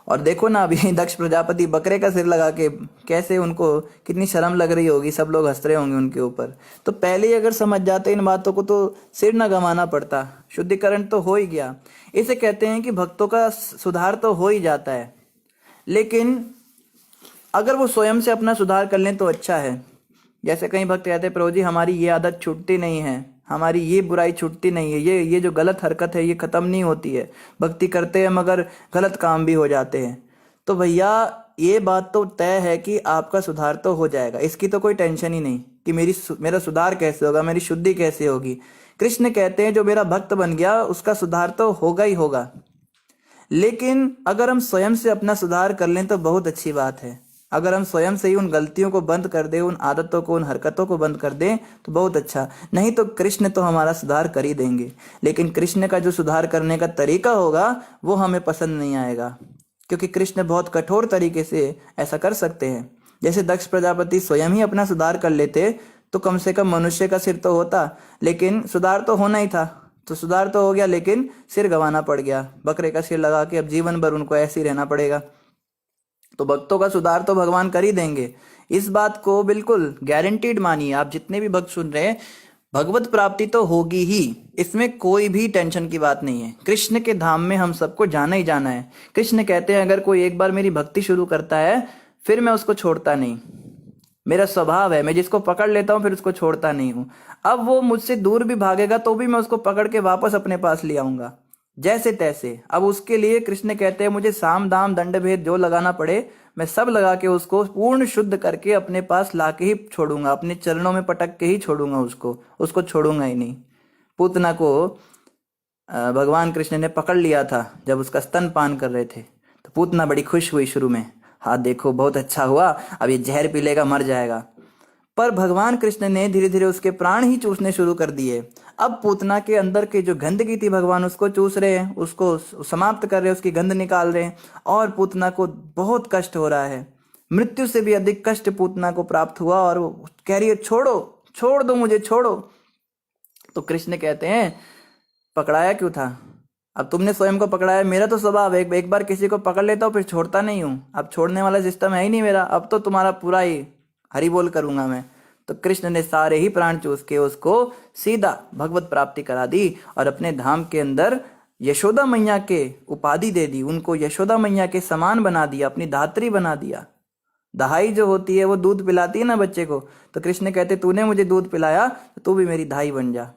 और देखो ना, अभी दक्ष प्रजापति बकरे का सिर लगा के, कैसे उनको कितनी शर्म लग रही होगी, सब लोग हंस रहे होंगे उनके ऊपर। तो पहले ही अगर समझ जाते इन बातों को तो सिर ना गंवाना पड़ता, शुद्धिकरण तो हो ही गया। इसे कहते हैं कि भक्तों का सुधार तो हो ही जाता है, लेकिन अगर वो स्वयं से अपना सुधार कर लें तो अच्छा है। जैसे कई भक्त कहते हैं, प्रभु जी हमारी ये आदत छूटती नहीं है, हमारी ये बुराई छूटती नहीं है, ये जो गलत हरकत है ये खत्म नहीं होती है, भक्ति करते हैं मगर गलत काम भी हो जाते हैं। तो भैया ये बात तो तय है कि आपका सुधार तो हो जाएगा, इसकी तो कोई टेंशन ही नहीं कि मेरा सुधार कैसे होगा, मेरी शुद्धि कैसे होगी। कृष्ण कहते हैं जो मेरा भक्त बन गया उसका सुधार तो होगा ही होगा, लेकिन अगर हम स्वयं से अपना सुधार कर लें तो बहुत अच्छी बात है। अगर हम स्वयं से ही उन गलतियों को बंद कर दें, उन आदतों को, उन हरकतों को बंद कर दें तो बहुत अच्छा। नहीं तो कृष्ण तो हमारा सुधार कर ही देंगे, लेकिन कृष्ण का जो सुधार करने का तरीका होगा वो हमें पसंद नहीं आएगा, क्योंकि कृष्ण बहुत कठोर तरीके से ऐसा कर सकते हैं। जैसे दक्ष प्रजापति स्वयं ही अपना सुधार कर लेते तो कम से कम मनुष्य का सिर तो होता, लेकिन सुधार तो होना ही था, तो सुधार तो हो गया लेकिन सिर गंवाना पड़ गया। बकरे का सिर लगा के अब जीवन भर उनको ऐसे ही रहना पड़ेगा। तो भक्तों का सुधार तो भगवान कर ही देंगे, इस बात को बिल्कुल गारंटीड मानिए। आप जितने भी भक्त सुन रहे हैं, भगवत प्राप्ति तो होगी ही, इसमें कोई भी टेंशन की बात नहीं है। कृष्ण के धाम में हम सबको जाना ही जाना है। कृष्ण कहते हैं अगर कोई एक बार मेरी भक्ति शुरू करता है फिर मैं उसको छोड़ता नहीं, मेरा स्वभाव है, मैं जिसको पकड़ लेता हूँ फिर उसको छोड़ता नहीं हूँ। अब वो मुझसे दूर भी भागेगा तो भी मैं उसको पकड़ के वापस अपने पास ले आऊंगा, जैसे तैसे। अब उसके लिए कृष्ण कहते हैं मुझे साम दाम दंड भेद जो लगाना पड़े मैं सब लगा के उसको पूर्ण शुद्ध करके अपने पास ला के ही छोड़ूंगा, अपने चरणों में पटक के ही छोड़ूंगा उसको, उसको छोड़ूंगा ही नहीं। पूतना को भगवान कृष्ण ने पकड़ लिया था जब उसका स्तनपान कर रहे थे, तो पूतना बड़ी खुश हुई शुरू में, हाँ देखो बहुत अच्छा हुआ, अब ये जहर पी लेगा मर जाएगा। पर भगवान कृष्ण ने धीरे धीरे उसके प्राण ही चूसने शुरू कर दिए। अब पूतना के अंदर की जो गंदगी थी भगवान उसको चूस रहे हैं, उसको समाप्त कर रहे हैं, उसकी गंध निकाल रहे हैं, और पूतना को बहुत कष्ट हो रहा है। मृत्यु से भी अधिक कष्ट पूतना को प्राप्त हुआ और वो कह रही है छोड़ो, छोड़ दो मुझे, छोड़ो। तो कृष्ण कहते हैं पकड़ाया क्यों था? अब तुमने स्वयं को पकड़ाया। मेरा तो स्वभाव है एक बार किसी को पकड़ लेता हूँ फिर छोड़ता नहीं हूँ, अब छोड़ने वाला सिस्टम है ही नहीं मेरा, अब तो तुम्हारा पूरा ही हरि बोल करूंगा मैं। तो कृष्ण ने सारे ही प्राण चूस के उसको सीधा भगवत प्राप्ति करा दी और अपने धाम के अंदर यशोदा मैया के उपाधि दे दी, उनको यशोदा मैया के समान बना दिया, अपनी धात्री बना दिया। दहाई जो होती है वो दूध पिलाती है ना बच्चे को, तो कृष्ण कहते तूने मुझे दूध पिलाया तो तू भी मेरी धाई बन जा।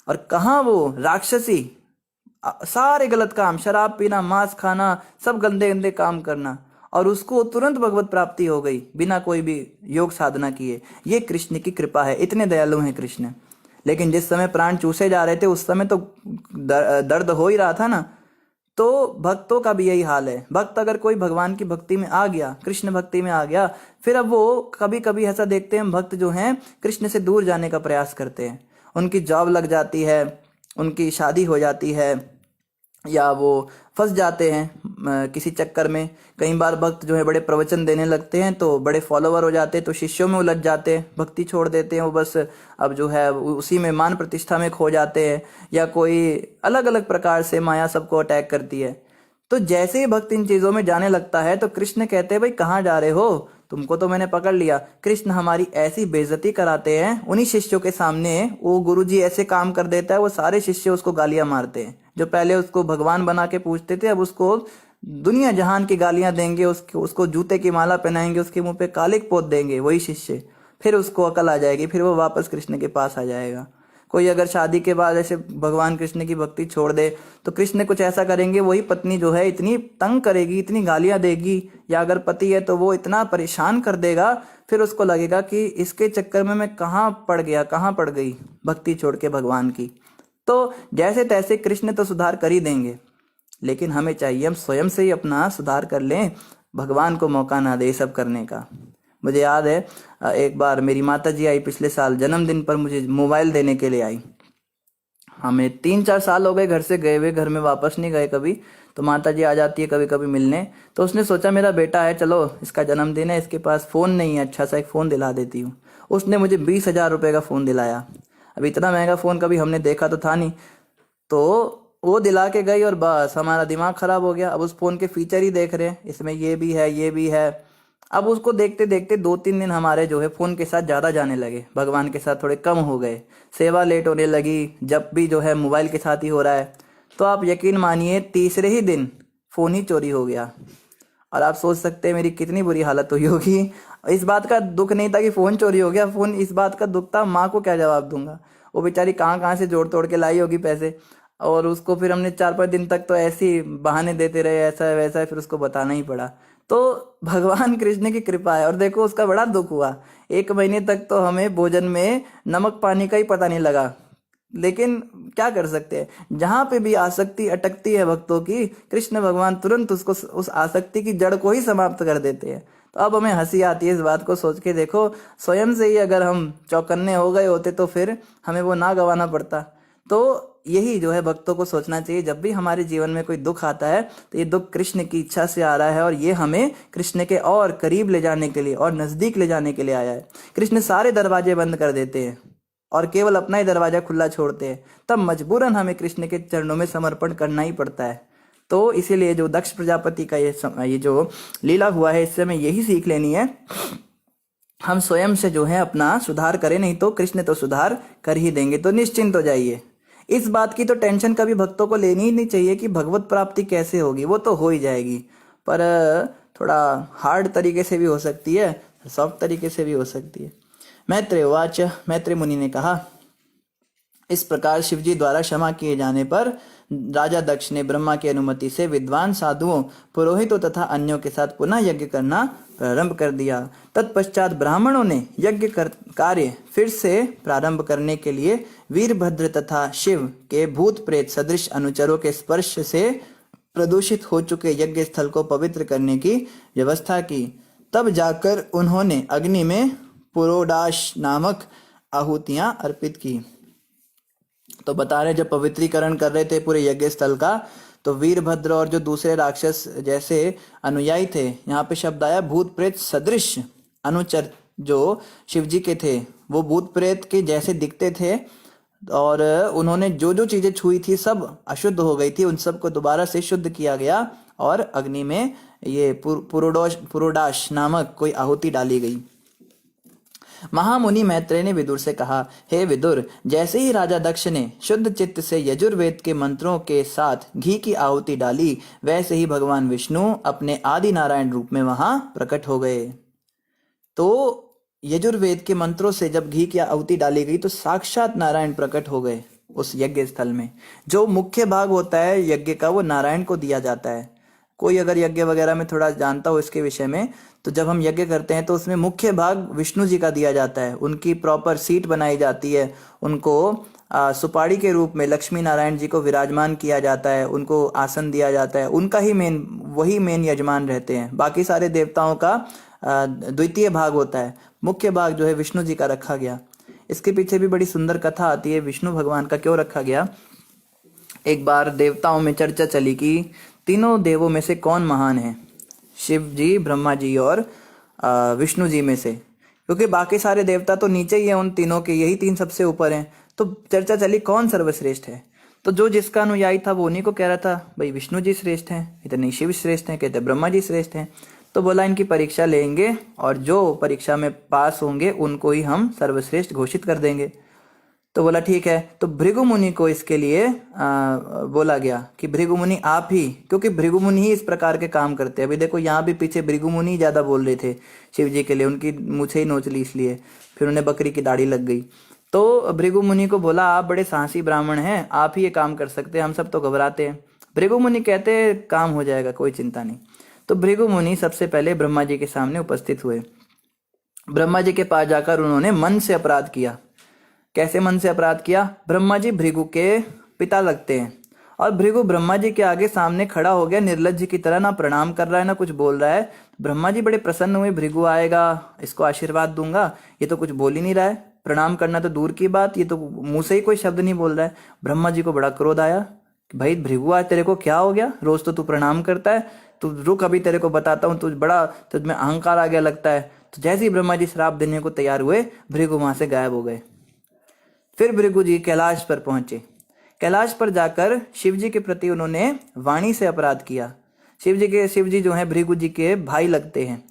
और कहाँ वो राक्षसी, सारे गलत काम, शराब पीना, मांस खाना, सब गंदे गंदे काम करना, और उसको तुरंत भगवत प्राप्ति हो गई बिना कोई भी योग साधना किए। ये कृष्ण की कृपा है, इतने दयालु हैं कृष्ण। लेकिन जिस समय प्राण चूसे जा रहे थे उस समय तो दर्द हो ही रहा था ना। तो भक्तों का भी यही हाल है। भक्त अगर कोई भगवान की भक्ति में आ गया, कृष्ण भक्ति में आ गया, फिर अब वो कभी कभी ऐसा देखते हैं भक्त जो हैं कृष्ण से दूर जाने का प्रयास करते हैं। उनकी जॉब लग जाती है, उनकी शादी हो जाती है, या वो फंस जाते हैं किसी चक्कर में। कई बार भक्त जो है बड़े प्रवचन देने लगते हैं तो बड़े फॉलोवर हो जाते हैं, तो शिष्यों में उलझ जाते हैं, भक्ति छोड़ देते हैं वो, बस अब जो है उसी में मान प्रतिष्ठा में खो जाते हैं, या कोई अलग अलग प्रकार से माया सबको अटैक करती है। तो जैसे ही भक्त इन चीजों में जाने लगता है तो कृष्ण कहते हैं भाई कहाँ जा रहे हो, तुमको तो मैंने पकड़ लिया। कृष्ण हमारी ऐसी बेइज्जती कराते हैं उन्हीं शिष्यों के सामने। वो गुरुजी ऐसे काम कर देता है, वो सारे शिष्य उसको गालियां मारते हैं। जो पहले उसको भगवान बना के पूछते थे अब उसको दुनिया जहान की गालियां देंगे, उसको जूते की माला पहनाएंगे, उसके मुंह पे कालिक पोत देंगे वही शिष्य। फिर उसको अकल आ जाएगी, फिर वो वापस कृष्ण के पास आ जाएगा। कोई अगर शादी के बाद ऐसे भगवान कृष्ण की भक्ति छोड़ दे तो कृष्ण कुछ ऐसा करेंगे, वही पत्नी जो है इतनी तंग करेगी, इतनी गालियां देगी, या अगर पति है तो वो इतना परेशान कर देगा, फिर उसको लगेगा कि इसके चक्कर में मैं कहाँ पड़ गया, कहाँ पड़ गई भक्ति छोड़ के भगवान की। तो जैसे तैसे कृष्ण तो सुधार कर ही देंगे, लेकिन हमें चाहिए हम स्वयं से ही अपना सुधार कर लें, भगवान को मौका ना दे सब करने का। मुझे याद है एक बार मेरी माता जी आई पिछले साल जन्मदिन पर, मुझे मोबाइल देने के लिए आई। हमें 3-4 साल हो गए घर से गए हुए, घर में वापस नहीं गए कभी। तो माता जी आ जाती है कभी कभी मिलने, तो उसने सोचा मेरा बेटा है, चलो इसका जन्मदिन है, इसके पास फ़ोन नहीं है, अच्छा सा एक फ़ोन दिला देती हूँ। उसने मुझे 20,000 रुपये का फ़ोन दिलाया। अब इतना महंगा फ़ोन कभी हमने देखा तो था नहीं, तो वो दिला के गई और बस हमारा दिमाग ख़राब हो गया। अब उस फ़ोन के फीचर ही देख रहे हैं, इसमें ये भी है, ये भी है। अब उसको देखते देखते 2-3 दिन हमारे जो है फ़ोन के साथ ज़्यादा जाने लगे, भगवान के साथ थोड़े कम हो गए। सेवा लेट होने लगी, जब भी जो है मोबाइल के साथ ही हो रहा है। तो आप यकीन मानिए तीसरे ही दिन फ़ोन ही चोरी हो गया। और आप सोच सकते हैं मेरी कितनी बुरी हालत हुई होगी। इस बात का दुख नहीं था कि फ़ोन चोरी हो गया, फ़ोन इस बात का दुख था माँ को क्या जवाब दूंगा। वो बेचारी कहाँ कहाँ से जोड़ तोड़ के लाई होगी पैसे, और उसको फिर हमने 4-5 दिन तक तो ऐसे ही बहाने देते रहे, ऐसा है वैसा है, फिर उसको बताना ही पड़ा। तो भगवान कृष्ण की कृपा है। और देखो उसका बड़ा दुख हुआ, 1 महीने तक तो हमें भोजन में नमक पानी का ही पता नहीं लगा। लेकिन क्या कर सकते हैं, जहां पे भी आसक्ति अटकती है भक्तों की, कृष्ण भगवान तुरंत उसको, उस आसक्ति की जड़ को ही समाप्त कर देते हैं। तो अब हमें हंसी आती है इस बात को सोच के। देखो स्वयं से ही अगर हम चौकन्ने हो गए होते तो फिर हमें वो ना गंवाना पड़ता। तो यही जो है भक्तों को सोचना चाहिए, जब भी हमारे जीवन में कोई दुख आता है तो ये दुख कृष्ण की इच्छा से आ रहा है, और ये हमें कृष्ण के और करीब ले जाने के लिए और नजदीक ले जाने के लिए आया है। कृष्ण सारे दरवाजे बंद कर देते हैं और केवल अपना ही दरवाजा खुला छोड़ते हैं, तब मजबूरन हमें कृष्ण के चरणों में समर्पण करना ही पड़ता है। तो इसीलिए जो दक्ष प्रजापति का ये जो लीला हुआ है, इससे हमें यही सीख लेनी है, हम स्वयं से जो है अपना सुधार करें, नहीं तो कृष्ण तो सुधार कर ही देंगे। तो निश्चिंत हो जाइए, इस बात की तो टेंशन कभी भक्तों को लेनी ही नहीं चाहिए कि भगवत प्राप्ति कैसे होगी, वो तो हो ही जाएगी, पर थोड़ा हार्ड तरीके से भी हो सकती है। सॉफ्ट तरीके से भी हो सकती है। मैत्रेय उवाच, मैत्रेय मुनि ने कहा, इस प्रकार शिवजी द्वारा क्षमा किए जाने पर राजा दक्ष ने ब्रह्मा की अनुमति से विद्वान साधुओं, पुरोहितों तथा अन्यों के साथ पुनः यज्ञ करना प्रारंभ कर दिया। तत्पश्चात ब्राह्मणों ने यज्ञ कार्य फिर से प्रारंभ करने के लिए वीरभद्र तथा शिव के भूत प्रेत सदृश अनुचरों के स्पर्श से प्रदूषित हो चुके यज्ञ स्थल को पवित्र करने की व्यवस्था की। तब जाकर उन्होंने अग्नि में पुरोडाश नामक आहुतियां अर्पित की। तो बता रहे जब पवित्रीकरण कर रहे थे पूरे यज्ञ स्थल का, तो वीरभद्र और जो दूसरे राक्षस जैसे अनुयायी थे, यहाँ पे शब्द आया भूत प्रेत सदृश अनुचर, जो शिवजी के थे वो भूत प्रेत के जैसे दिखते थे और उन्होंने जो जो चीजें छुई थी सब अशुद्ध हो गई थी, उन सबको दोबारा से शुद्ध किया गया और अग्नि में ये पुरोडाश नामक कोई आहुति डाली गई। महामुनि मैत्रेय ने विदुर से कहा, हे विदुर, जैसे ही राजा दक्ष ने शुद्ध चित्त से यजुर्वेद के मंत्रों के साथ घी की आहुति डाली, वैसे ही भगवान विष्णु अपने आदि नारायण रूप में वहां प्रकट हो गए। तो यजुर्वेद के मंत्रों से जब घी की आहुति डाली गई तो साक्षात नारायण प्रकट हो गए उस यज्ञ स्थल में। जो मुख्य भाग होता है यज्ञ का वो नारायण को दिया जाता है। कोई अगर यज्ञ वगैरह में थोड़ा जानता हो इसके विषय में, तो जब हम यज्ञ करते हैं तो उसमें मुख्य भाग विष्णु जी का दिया जाता है। उनकी प्रॉपर सीट बनाई जाती है, उनको सुपाड़ी के रूप में लक्ष्मी नारायण जी को विराजमान किया जाता है, उनको आसन दिया जाता है, उनका ही वही मेन यजमान रहते हैं। बाकी सारे देवताओं का द्वितीय भाग होता है, मुख्य भाग जो है विष्णु जी का रखा गया। इसके पीछे भी बड़ी सुंदर कथा आती है विष्णु भगवान का क्यों रखा गया। एक बार देवताओं में चर्चा चली कि तीनों देवों में से कौन महान है, शिव जी, ब्रह्मा जी और विष्णु जी में से, क्योंकि बाकी सारे देवता तो नीचे ही है उन तीनों के, यही तीन सबसे ऊपर हैं। तो चर्चा चली कौन सर्वश्रेष्ठ है। तो जो जिसका अनुयायी था वो उन्हीं को कह रहा था भाई विष्णु जी श्रेष्ठ हैं, इतने शिव श्रेष्ठ हैं, कहते ब्रह्मा जी श्रेष्ठ हैं। तो बोला इनकी परीक्षा लेंगे और जो परीक्षा में पास होंगे उनको ही हम सर्वश्रेष्ठ घोषित कर देंगे। तो बोला ठीक है। तो भृगु मुनि को इसके लिए बोला गया कि भृगु मुनि आप ही, क्योंकि भृगु मुनि ही इस प्रकार के काम करते हैं। अभी देखो यहाँ भी पीछे भृगु मुनि ज्यादा बोल रहे थे शिव जी के लिए, उनकी मूछें ही नोच ली इसलिए, फिर उन्हें बकरी की दाढ़ी लग गई। तो भृगु मुनि को बोला आप बड़े साहसी ब्राह्मण हैं, आप ही ये काम कर सकते हैं, हम सब तो घबराते हैं। भृगु मुनि कहते काम हो जाएगा, कोई चिंता नहीं। तो भृगु मुनि सबसे पहले ब्रह्मा जी के सामने उपस्थित हुए। ब्रह्मा जी के पास जाकर उन्होंने मन से अपराध किया। कैसे मन से अपराध किया? ब्रह्मा जी भृगु के पिता लगते हैं और भृगु ब्रह्मा जी के आगे सामने खड़ा हो गया निर्लज्ज की तरह, ना प्रणाम कर रहा है ना कुछ बोल रहा है। ब्रह्मा जी बड़े प्रसन्न हुए, भृगु आएगा इसको आशीर्वाद दूंगा, ये तो कुछ बोल ही नहीं रहा है, प्रणाम करना तो दूर की बात, ये तो मुंह से ही कोई शब्द नहीं बोल रहा है। ब्रह्मा जी को बड़ा क्रोध आया कि भाई भृगु आज तेरे को क्या हो गया, रोज तो तू प्रणाम करता है, तू रुक अभी तेरे को बताता हूँ, तुझ में अहंकार आ गया लगता है। तो जैसे ही ब्रह्मा जी श्राप देने को तैयार हुए, भृगु वहां से गायब हो गए। फिर भृगु जी कैलाश पर पहुंचे। कैलाश पर जाकर शिव जी के प्रति उन्होंने वाणी से अपराध किया। शिव जी जो है भृगु जी के भाई लगते हैं।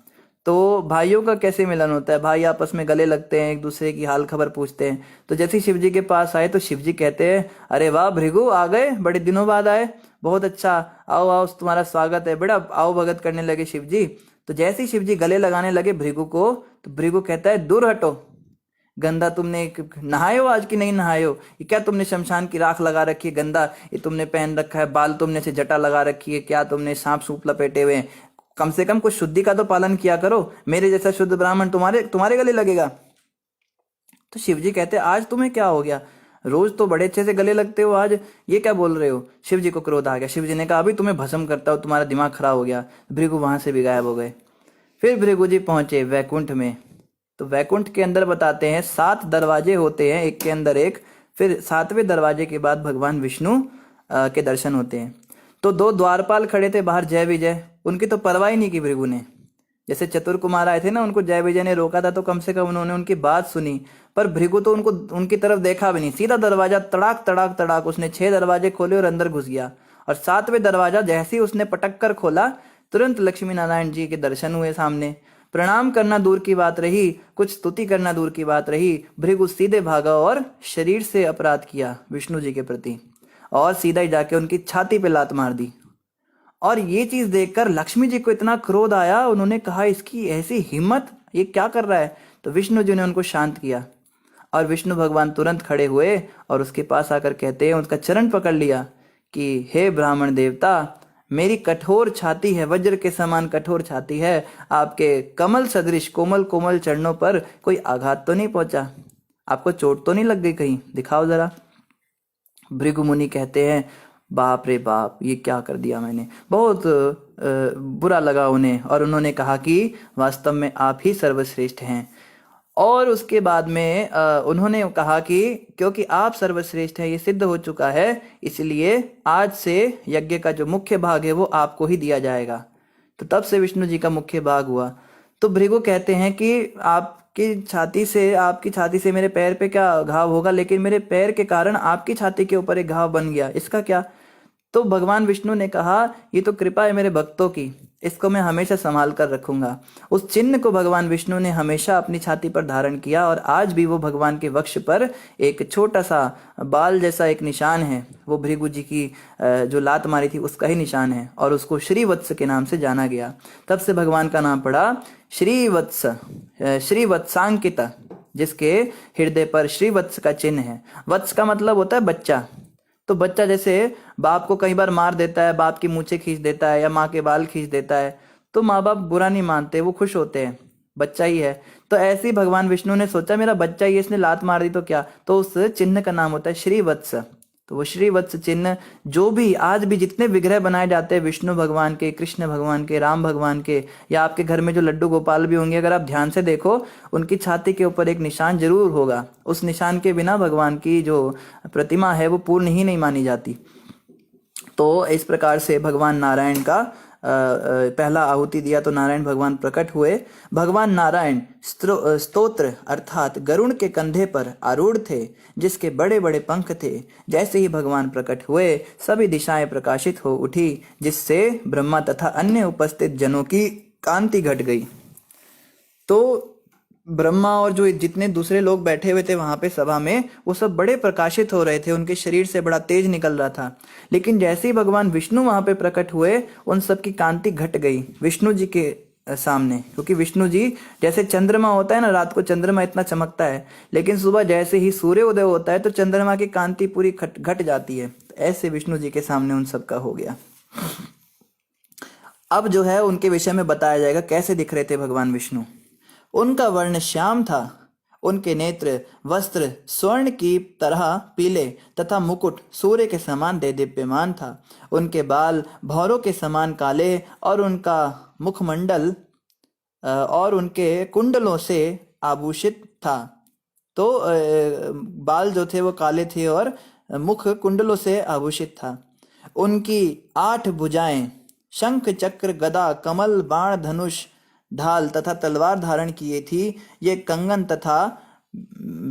तो भाइयों का कैसे मिलन होता है, भाई आपस में गले लगते हैं, एक दूसरे की हाल खबर पूछते हैं। तो जैसे शिव जी के पास आए तो शिव जी कहते हैं अरे वाह भृगु आ गए, बड़े दिनों बाद आए, बहुत अच्छा, आओ आओ तुम्हारा स्वागत है, बेटा आओ भगत करने लगे शिव जी। तो जैसे ही शिव जी गले लगाने लगे भृगु को, तो भृगु कहता है दूर हटो, गंदा, तुमने नहाए हो आज की नहीं नहाए हो, ये क्या तुमने शमशान की राख लगा रखी है, गंदा ये तुमने पहन रखा है, बाल तुमने से जटा लगा रखी है, क्या तुमने सांप सूप लपेटे हुए हैं, कम से कम कुछ शुद्धि का तो पालन किया करो, मेरे जैसा शुद्ध ब्राह्मण तुम्हारे गले लगेगा। तो शिव जी कहते आज तुम्हें क्या हो गया, रोज तो बड़े अच्छे से गले लगते हो, आज ये क्या बोल रहे हो। शिव जी को क्रोध आ गया। शिव जी ने कहा अभी तुम्हें भस्म करता हो, तुम्हारा दिमाग खराब हो गया। भृगु वहां से भी गायब हो गए। फिर भृगु जी पहुंचे वैकुंठ में। तो वैकुंठ के अंदर बताते हैं 7 दरवाजे होते हैं, एक के अंदर एक। फिर 7वें दरवाजे के बाद भगवान विष्णु के दर्शन होते हैं। तो 2 द्वारपाल खड़े थे बाहर, जय विजय, उनकी तो परवाह ही नहीं की भृगु ने। जैसे चतुर कुमार आए थे ना, उनको जय विजय ने रोका था तो कम से कम उन्होंने उनकी बात सुनी, पर भृगु तो उनकी तरफ देखा भी नहीं, सीधा दरवाजा तड़ाक तड़ाक तड़ाक, उसने 6 दरवाजे खोले और अंदर घुस गया। और 7वें दरवाजा जैसे ही उसने पटक कर खोला, तुरंत लक्ष्मी नारायण जी के दर्शन हुए सामने। प्रणाम करना दूर की बात रही, कुछ स्तुति करना दूर की बात रही, भृगु सीधे भागा और शरीर से अपराध किया विष्णु जी के प्रति, और सीधा ही जाके उनकी छाती पे लात मार दी। और ये चीज देखकर लक्ष्मी जी को इतना क्रोध आया, उन्होंने कहा इसकी ऐसी हिम्मत, ये क्या कर रहा है? तो विष्णु जी ने उनको शांत किया और विष्णु भगवान तुरंत खड़े हुए और उसके पास आकर कहते हैं, उसका चरण पकड़ लिया कि हे ब्राह्मण देवता, मेरी कठोर छाती है, वज्र के समान कठोर छाती है, आपके कमल सदृश कोमल कोमल चरणों पर कोई आघात तो नहीं पहुंचा? आपको चोट तो नहीं लग गई कहीं? दिखाओ जरा। भृगु मुनि कहते हैं, बाप रे बाप, ये क्या कर दिया मैंने। बहुत बुरा लगा उन्हें और उन्होंने कहा कि वास्तव में आप ही सर्वश्रेष्ठ हैं। और उसके बाद में उन्होंने कहा कि क्योंकि आप सर्वश्रेष्ठ हैं, ये सिद्ध हो चुका है, इसलिए आज से यज्ञ का जो मुख्य भाग है वो आपको ही दिया जाएगा। तो तब से विष्णु जी का मुख्य भाग हुआ। तो भृगु कहते हैं कि आपकी छाती से मेरे पैर पे क्या घाव होगा, लेकिन मेरे पैर के कारण आपकी छाती के ऊपर एक घाव बन गया, इसका क्या? तो भगवान विष्णु ने कहा, ये तो कृपा है मेरे भक्तों की, इसको मैं हमेशा संभाल कर रखूंगा। उस चिन्ह को भगवान विष्णु ने हमेशा अपनी छाती पर धारण किया और आज भी वो भगवान के वक्ष पर एक छोटा सा बाल जैसा एक निशान है। वो भृगु जी की जो लात मारी थी उसका ही निशान है और उसको श्रीवत्स के नाम से जाना गया। तब से भगवान का नाम पड़ा श्रीवत्स, श्रीवत्सांकित, जिसके हृदय पर श्रीवत्स का चिन्ह है। वत्स का मतलब होता है बच्चा। तो बच्चा जैसे बाप को कई बार मार देता है, बाप की मूछें खींच देता है या माँ के बाल खींच देता है, तो माँ बाप बुरा नहीं मानते, वो खुश होते हैं, बच्चा ही है। तो ऐसे ही भगवान विष्णु ने सोचा मेरा बच्चा ही, इसने लात मार दी तो क्या, तो उस चिन्ह का नाम होता है श्रीवत्स। तो वो श्रीवत्स चिन्ह, जो भी आज भी जितने विग्रह बनाए जाते हैं विष्णु भगवान के, कृष्ण भगवान के, राम भगवान के, या आपके घर में जो लड्डू गोपाल भी होंगे, अगर आप ध्यान से देखो उनकी छाती के ऊपर एक निशान जरूर होगा। उस निशान के बिना भगवान की जो प्रतिमा है वो पूर्ण ही नहीं मानी जाती। तो इस प्रकार से भगवान नारायण का पहला आहुति दिया तो नारायण भगवान प्रकट हुए। भगवान नारायण स्तोत्र अर्थात गरुड़ के कंधे पर आरूढ़ थे, जिसके बड़े बड़े पंख थे। जैसे ही भगवान प्रकट हुए सभी दिशाएं प्रकाशित हो उठी, जिससे ब्रह्मा तथा अन्य उपस्थित जनों की कांति घट गई। तो ब्रह्मा और जो जितने दूसरे लोग बैठे हुए थे वहां पे सभा में, वो सब बड़े प्रकाशित हो रहे थे, उनके शरीर से बड़ा तेज निकल रहा था। लेकिन जैसे ही भगवान विष्णु वहां पे प्रकट हुए, उन सब की कांति घट गई विष्णु जी के सामने। क्योंकि विष्णु जी जैसे चंद्रमा होता है ना, रात को चंद्रमा इतना चमकता है, लेकिन सुबह जैसे ही सूर्योदय होता है तो चंद्रमा की कांति पूरी घट जाती है। ऐसे विष्णु जी के सामने उन सब का हो गया। अब जो है उनके विषय में बताया जाएगा कैसे दिख रहे थे भगवान विष्णु। उनका वर्ण श्याम था, उनके नेत्र वस्त्र स्वर्ण की तरह पीले तथा मुकुट सूर्य के समान देदीप्यमान था। उनके बाल भौरों के समान काले और उनका मुखमंडल और उनके कुंडलों से आभूषित था। तो बाल जो थे वो काले थे और मुख कुंडलों से आभूषित था। उनकी 8 भुजाएं शंख चक्र गदा कमल बाण धनुष ढाल तथा तलवार धारण किए थी। ये कंगन तथा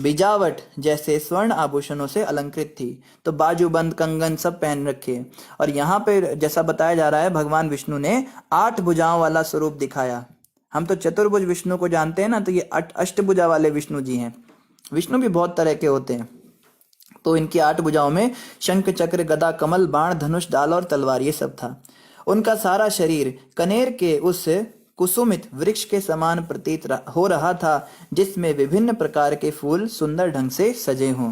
बिजावट जैसे स्वर्ण आभूषणों से अलंकृत थी। तो बाजूबंद कंगन सब पहन रखे। और यहाँ पे जैसा बताया जा रहा है भगवान विष्णु ने 8 भुजाओं वाला स्वरूप दिखाया। हम तो चतुर्भुज विष्णु को जानते हैं ना, तो ये 8 अष्टभुजा वाले विष्णु जी हैं। विष्णु भी बहुत तरह के होते हैं। तो इनकी 8 भुजाओं में शंख चक्र गदा कमल बाण धनुष ढाल और तलवार ये सब था। उनका सारा शरीर कनेर के उस कुसुमित वृक्ष के समान प्रतीत हो रहा था, जिसमें विभिन्न प्रकार के फूल सुंदर ढंग से सजे हों।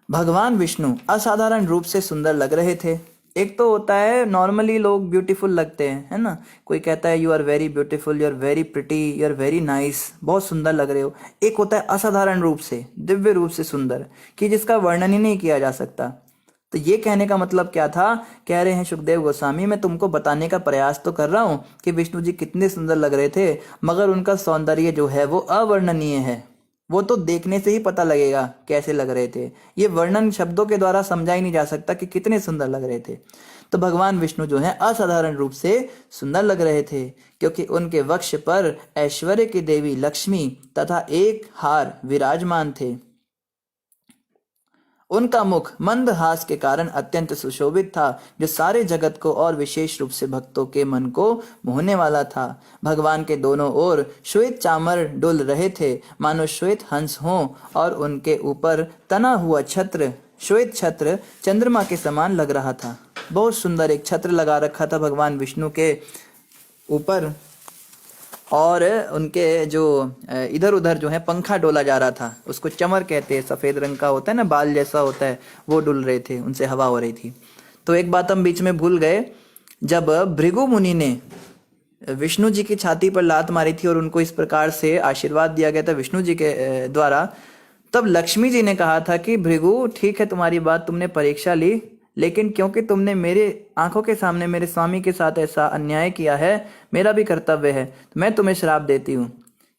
भगवान विष्णु असाधारण रूप से सुंदर लग रहे थे। एक तो होता है नॉर्मली लोग ब्यूटीफुल लगते हैं, है ना, कोई कहता है you are very beautiful, you are very pretty, you are very nice, बहुत सुंदर लग रहे हो। एक होता है असाधारण रूप से, दिव्य रूप से सुंदर, कि जिसका वर्णन ही नहीं किया जा सकता। तो ये कहने का मतलब क्या था? कह रहे हैं सुखदेव गोस्वामी, मैं तुमको बताने का प्रयास तो कर रहा हूँ कि विष्णु जी कितने सुंदर लग रहे थे, मगर उनका सौंदर्य जो है वो अवर्णनीय है। वो तो देखने से ही पता लगेगा कैसे लग रहे थे। ये वर्णन शब्दों के द्वारा समझा ही नहीं जा सकता कि कितने सुंदर लग रहे थे। तो भगवान विष्णु जो है असाधारण रूप से सुंदर लग रहे थे, क्योंकि उनके वक्ष पर ऐश्वर्य की देवी लक्ष्मी तथा एक हार विराजमान थे। उनका मुख मंद हास के कारण अत्यंत सुशोभित था, जो सारे जगत को और विशेष रूप से भक्तों के मन को मोहने वाला था। भगवान के दोनों ओर श्वेत चामर डुल रहे थे, मानो श्वेत हंस हों, और उनके ऊपर तना हुआ छत्र, श्वेत छत्र चंद्रमा के समान लग रहा था। बहुत सुंदर एक छत्र लगा रखा था भगवान विष्णु के ऊपर, और उनके जो इधर उधर जो है पंखा डोला जा रहा था, उसको चमर कहते हैं, सफेद रंग का होता है ना, बाल जैसा होता है, वो डुल रहे थे, उनसे हवा हो रही थी। तो एक बात हम बीच में भूल गए, जब भृगु मुनि ने विष्णु जी की छाती पर लात मारी थी और उनको इस प्रकार से आशीर्वाद दिया गया था विष्णु जी के द्वारा, तब लक्ष्मी जी ने कहा था कि भृगु ठीक है, तुम्हारी बात, तुमने परीक्षा ली, लेकिन क्योंकि तुमने मेरे आंखों के सामने मेरे स्वामी के साथ ऐसा अन्याय किया है, मेरा भी कर्तव्य है, तो मैं तुम्हें श्राप देती हूँ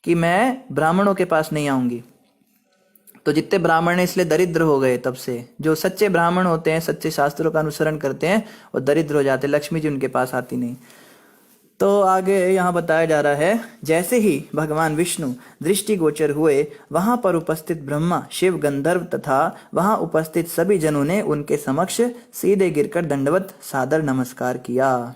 कि मैं ब्राह्मणों के पास नहीं आऊंगी। तो जितने ब्राह्मण हैं इसलिए दरिद्र हो गए, तब से जो सच्चे ब्राह्मण होते हैं, सच्चे शास्त्रों का अनुसरण करते हैं, वो दरिद्र हो जाते, लक्ष्मी जी उनके पास आती नहीं। तो आगे यहाँ बताया जा रहा है, जैसे ही भगवान विष्णु दृष्टिगोचर हुए, वहां पर उपस्थित ब्रह्मा, शिव, गंधर्व तथा वहां उपस्थित सभी जनों ने उनके समक्ष सीधे गिरकर दंडवत सादर नमस्कार किया।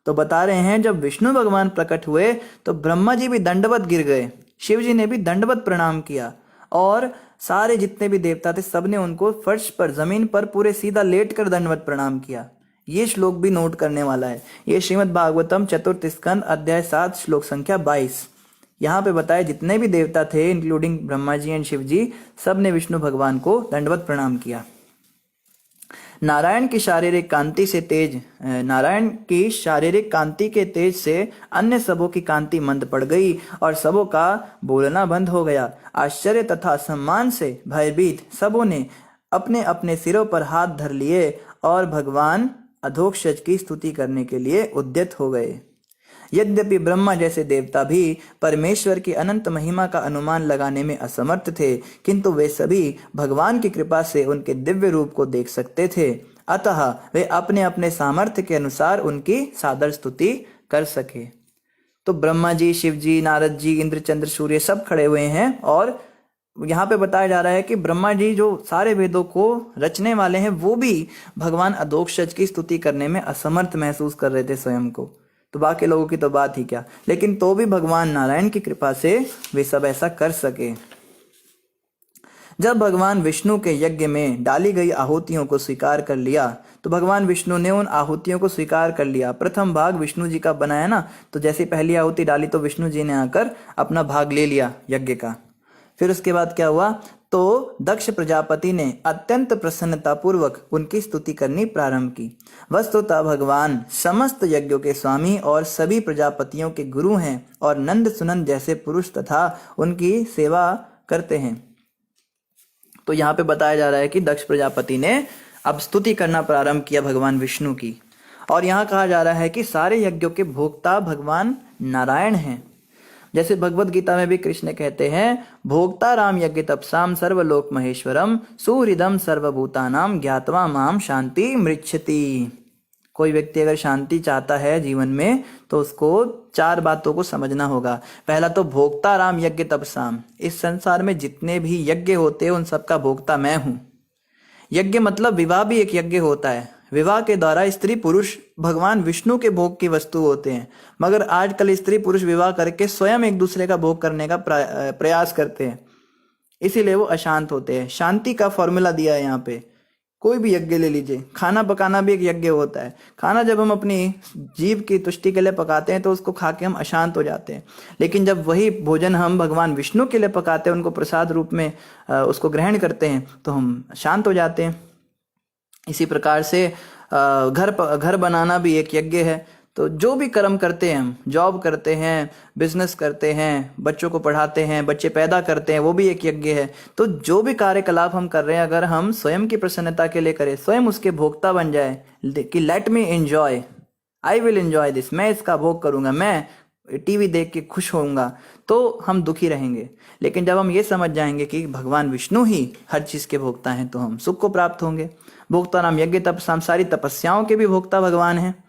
तो बता रहे हैं, जब विष्णु भगवान प्रकट हुए तो ब्रह्मा जी भी दंडवत गिर गए, शिव जी ने भी दंडवत प्रणाम किया, और सारे जितने भी देवता थे सबने उनको फर्श पर, जमीन पर पूरे सीधा लेट कर दंडवत प्रणाम किया। ये श्लोक भी नोट करने वाला है। ये श्रीमद् भागवतम चतुर्थ स्कंद अध्याय 7 श्लोक संख्या 22। यहाँ पे बताया जितने भी देवता थे इंक्लूडिंग ब्रह्मा जी एंड शिव जी, सब ने विष्णु भगवान को दंडवत प्रणाम किया। नारायण की शारीरिक कांति के तेज से अन्य सबों की कांति मंद पड़ गई और सबों का बोलना बंद हो गया। आश्चर्य तथा सम्मान से भयभीत सबों ने अपने अपने सिरों पर हाथ धर लिए और भगवान अधोक्षज की स्तुति करने के लिए उद्यत हो गए। यद्यपि ब्रह्मा जैसे देवता भी परमेश्वर की अनंत महिमा का अनुमान लगाने में असमर्थ थे, किंतु वे सभी भगवान की कृपा से उनके दिव्य रूप को देख सकते थे, अतः वे अपने अपने सामर्थ्य के अनुसार उनकी सादर स्तुति कर सके। तो ब्रह्मा जी, शिव जी, नारद जी, इंद्र, चंद्र, सूर्य सब खड़े हुए हैं, और यहाँ पे बताया जा रहा है कि ब्रह्मा जी जो सारे वेदों को रचने वाले हैं, वो भी भगवान अधोक्षज की स्तुति करने में असमर्थ महसूस कर रहे थे स्वयं को। तो बाकी लोगों की तो बात ही क्या, लेकिन तो भी भगवान नारायण की कृपा से वे सब ऐसा कर सके। जब भगवान विष्णु के यज्ञ में डाली गई आहुतियों को स्वीकार कर लिया, तो भगवान विष्णु ने उन आहुतियों को स्वीकार कर लिया। प्रथम भाग विष्णु जी का बनाया ना, तो जैसे पहली आहुति डाली तो विष्णु जी ने आकर अपना भाग ले लिया यज्ञ का। फिर उसके बाद क्या हुआ, तो दक्ष प्रजापति ने अत्यंत प्रसन्नता पूर्वक उनकी स्तुति करनी प्रारंभ की। वस्तुतः भगवान समस्त यज्ञों के स्वामी और सभी प्रजापतियों के गुरु हैं और नंद सुनंद जैसे पुरुष तथा उनकी सेवा करते हैं। तो यहाँ पे बताया जा रहा है कि दक्ष प्रजापति ने अब स्तुति करना प्रारंभ किया भगवान विष्णु की, और यहाँ कहा जा रहा है कि सारे यज्ञों के भोक्ता भगवान नारायण हैं। जैसे भगवत गीता में भी कृष्ण कहते हैं, भोक्ता राम यज्ञ तपसाम सर्वलोक महेश्वरम सुहृदम सर्वभूतानाम ज्ञात्वा माम शांति मृच्छति। कोई व्यक्ति अगर शांति चाहता है जीवन में, तो उसको 4 बातों को समझना होगा। पहला तो भोक्ता राम यज्ञ तपसाम, इस संसार में जितने भी यज्ञ होते हैं उन सबका भोक्ता मैं हूं। यज्ञ मतलब विवाह भी एक यज्ञ होता है। विवाह के द्वारा स्त्री पुरुष भगवान विष्णु के भोग की वस्तु होते हैं, मगर आजकल स्त्री पुरुष विवाह करके स्वयं एक दूसरे का भोग करने का प्रयास करते हैं, इसीलिए वो अशांत होते हैं। शांति का फॉर्मूला दिया है यहाँ पे। कोई भी यज्ञ ले लीजिए, खाना पकाना भी एक यज्ञ होता है। खाना जब हम अपनी जीव की तुष्टि के लिए पकाते हैं तो उसको खा के हम अशांत हो जाते हैं, लेकिन जब वही भोजन हम भगवान विष्णु के लिए पकाते हैं, उनको प्रसाद रूप में उसको ग्रहण करते हैं, तो हम शांत हो जाते हैं। इसी प्रकार से घर बनाना भी एक यज्ञ है। तो जो भी कर्म करते हैं, हम जॉब करते हैं, बिजनेस करते हैं, बच्चों को पढ़ाते हैं, बच्चे पैदा करते हैं, वो भी एक यज्ञ है। तो जो भी कार्यकलाप हम कर रहे हैं, अगर हम स्वयं की प्रसन्नता के लिए करें, स्वयं उसके भोक्ता बन जाए कि let me enjoy, I will enjoy this, मैं इसका भोग करूंगा, मैं टीवी देख के खुश होऊंगा, तो हम दुखी रहेंगे। लेकिन जब हम ये समझ जाएंगे कि भगवान विष्णु ही हर चीज के भोक्ता हैं, तो हम सुख को प्राप्त होंगे। भोक्ता नाम यज्ञ तपस्या, सारी तपस्याओं के भी भोक्ता भगवान हैं।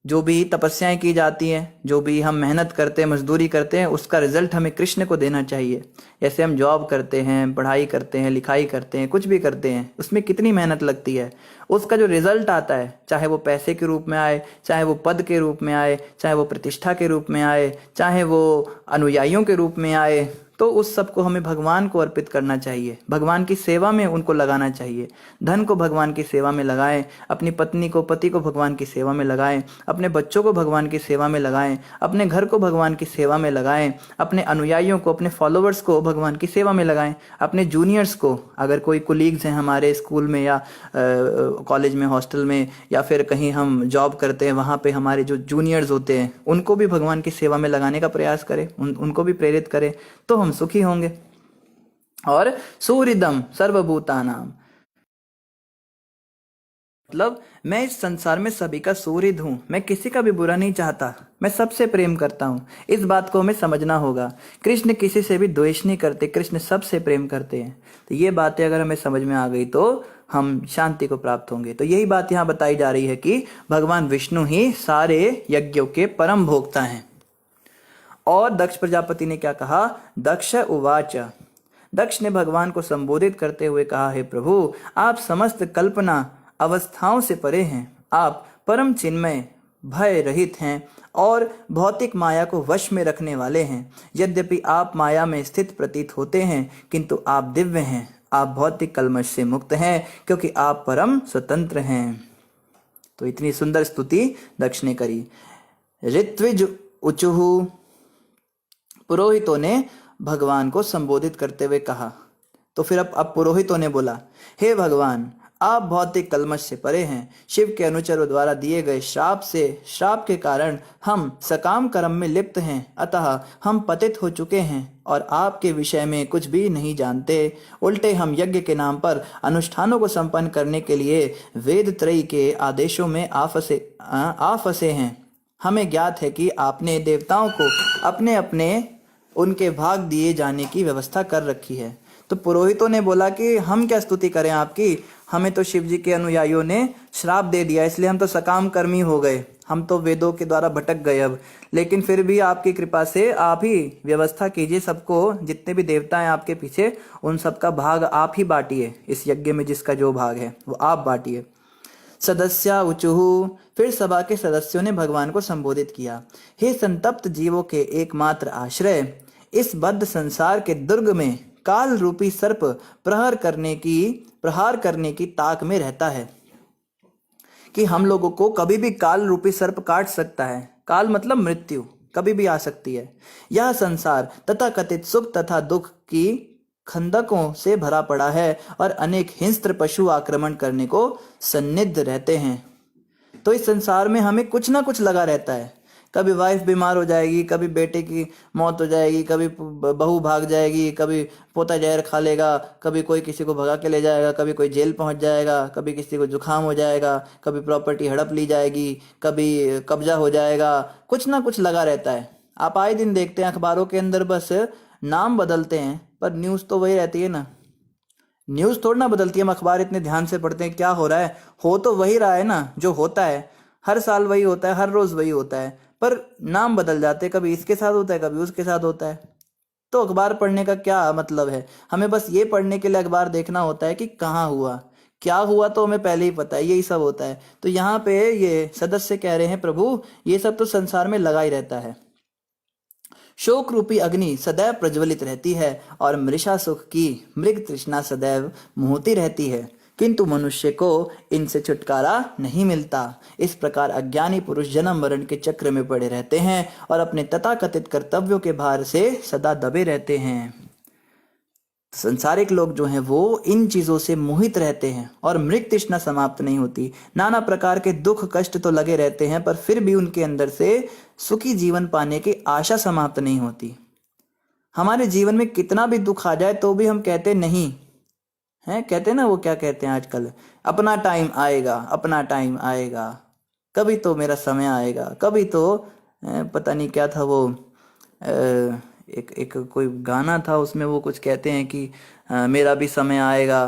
जो भी तपस्याएं की जाती हैं, जो भी हम मेहनत करते हैं, मजदूरी करते हैं, उसका रिजल्ट हमें कृष्ण को देना चाहिए। जैसे हम जॉब करते हैं, पढ़ाई करते हैं, लिखाई करते हैं, कुछ भी करते हैं, उसमें कितनी मेहनत लगती है, उसका जो रिजल्ट आता है, चाहे वो पैसे के रूप में आए, चाहे वो पद के रूप में आए, चाहे वो प्रतिष्ठा के रूप में आए, चाहे वो अनुयायियों के रूप में आए, तो उस सब को हमें भगवान को अर्पित करना चाहिए, भगवान की सेवा में उनको लगाना चाहिए। धन को भगवान की सेवा में लगाएं, अपनी पत्नी को, पति को भगवान की सेवा में लगाएं, अपने बच्चों को भगवान की सेवा में लगाएं, अपने घर को भगवान की सेवा में लगाएं, अपने अनुयायियों को, अपने फॉलोवर्स को भगवान की सेवा में लगाएं, अपने जूनियर्स को, अगर कोई कोलीग्स हैं हमारे स्कूल में या कॉलेज में, हॉस्टल में, या फिर कहीं हम जॉब करते हैं, वहाँ पे हमारे जो जूनियर्स होते हैं उनको भी भगवान की सेवा में लगाने का प्रयास करें, उनको भी प्रेरित करें, तो हम सुखी होंगे। और सूरिदम सर्वभूतानाम, मतलब मैं इस संसार में सभी का सूरिद हूं, मैं किसी का भी बुरा नहीं चाहता, मैं सबसे प्रेम करता हूं। इस बात को हमें समझना होगा। कृष्ण किसी से भी द्वेष नहीं करते, कृष्ण सबसे प्रेम करते हैं। तो ये बातें अगर हमें समझ में आ गई तो हम शांति को प्राप्त होंगे। तो यही बात यहाँ बताई जा रही है कि भगवान विष्णु ही सारे यज्ञों के परम भोक्ता हैं। और दक्ष प्रजापति ने क्या कहा? दक्ष उवाच, दक्ष ने भगवान को संबोधित करते हुए कहा, हे प्रभु, आप समस्त कल्पना अवस्थाओं से परे हैं, आप परम चिन्मय, भय रहित हैं और भौतिक माया को वश में रखने वाले हैं। यद्यपि आप माया में स्थित प्रतीत होते हैं, किंतु आप दिव्य हैं, आप भौतिक कल्मश से मुक्त हैं, क्योंकि आप परम स्वतंत्र हैं। तो इतनी सुंदर स्तुति दक्ष ने करी। ऋत्विज उचुहु, पुरोहितों ने भगवान को संबोधित करते हुए कहा। तो फिर अब पुरोहितों ने बोला, हे भगवान, आप भौतिक कल्मश से परे हैं। शिव के अनुचरों द्वारा दिए गए श्राप के कारण हम सकाम कर्म में लिप्त हैं, अतः हम पतित हो चुके हैं और आपके विषय में कुछ भी नहीं जानते। उल्टे हम यज्ञ के नाम पर अनुष्ठानों को संपन्न करने के लिए वेद त्रयी के आदेशों में आ फंसे हैं। हमें ज्ञात है कि आपने देवताओं को अपने अपने उनके भाग दिए जाने की व्यवस्था कर रखी है। तो पुरोहितों ने बोला कि हम क्या स्तुति करें आपकी, हमें तो शिव जी के अनुयायियों ने श्राप दे दिया, इसलिए हम तो सकाम कर्मी हो गए, हम तो वेदों के द्वारा भटक गए अब। लेकिन फिर भी आपकी कृपा से आप ही व्यवस्था कीजिए, सबको, जितने भी देवता हैं आपके पीछे, उन सबका भाग आप ही बांटिए, इस यज्ञ में जिसका जो भाग है वो आप बांटिए। सदस्या उचुहु, फिर सभा के सदस्यों ने भगवान को संबोधित किया, हे संतप्त जीवों के एकमात्र आश्रय, इस बद्ध संसार के दुर्ग में काल रूपी सर्प प्रहार करने की ताक में रहता है कि हम लोगों को कभी भी काल रूपी सर्प काट सकता है। काल मतलब मृत्यु, कभी भी आ सकती है। यह संसार तथा कथित सुख तथा दुख की खंदकों से भरा पड़ा है और अनेक हिंस्त्र पशु आक्रमण करने को सन्निध रहते हैं। तो इस संसार में हमें कुछ ना कुछ लगा रहता है। कभी वाइफ बीमार हो जाएगी, कभी बेटे की मौत हो जाएगी, कभी बहू भाग जाएगी, कभी पोता जहर खा लेगा, कभी कोई किसी को भगा के ले जाएगा, कभी कोई जेल पहुंच जाएगा, कभी किसी को जुकाम हो जाएगा, कभी प्रॉपर्टी हड़प ली जाएगी, कभी कब्जा हो जाएगा, कुछ ना कुछ लगा रहता है। आप आए दिन देखते हैं अखबारों के अंदर, बस नाम बदलते हैं पर न्यूज़ तो वही रहती है ना। न्यूज़ थोड़ा ना बदलती है, हम अखबार इतने ध्यान से पढ़ते हैं, क्या हो रहा है, हो तो वही रहा है ना जो होता है, हर साल वही होता है, हर रोज वही होता है, पर नाम बदल जाते हैं, कभी इसके साथ होता है, कभी उसके साथ होता है। तो अखबार पढ़ने का क्या मतलब है? हमें बस ये पढ़ने के लिए अखबार देखना होता है कि कहाँ हुआ, क्या हुआ, तो हमें पहले ही पता है, यही सब होता है। तो यहाँ पे ये सदस्य कह रहे हैं, प्रभु ये सब तो संसार में लगा ही रहता है। शोक रूपी अग्नि सदैव प्रज्वलित रहती है और मृषा सुख की मृग तृष्णा सदैव मुहती रहती है, किंतु मनुष्य को इनसे छुटकारा नहीं मिलता। इस प्रकार अज्ञानी पुरुष जन्म मरण के चक्र में पड़े रहते हैं और अपने तथाकथित कर्तव्यों के भार से सदा दबे रहते हैं। संसारिक लोग जो हैं वो इन चीजों से मोहित रहते हैं और मृग तृष्णा समाप्त नहीं होती। नाना प्रकार के दुख कष्ट तो लगे रहते हैं, पर फिर भी उनके अंदर से सुखी जीवन पाने की आशा समाप्त नहीं होती। हमारे जीवन में कितना भी दुख आ जाए तो भी हम कहते नहीं हैं, कहते हैं ना, वो क्या कहते हैं आजकल, अपना टाइम आएगा, अपना टाइम आएगा, कभी तो मेरा समय आएगा, कभी तो पता नहीं क्या था वो, एक कोई गाना था, उसमें वो कुछ कहते हैं कि मेरा भी समय आएगा,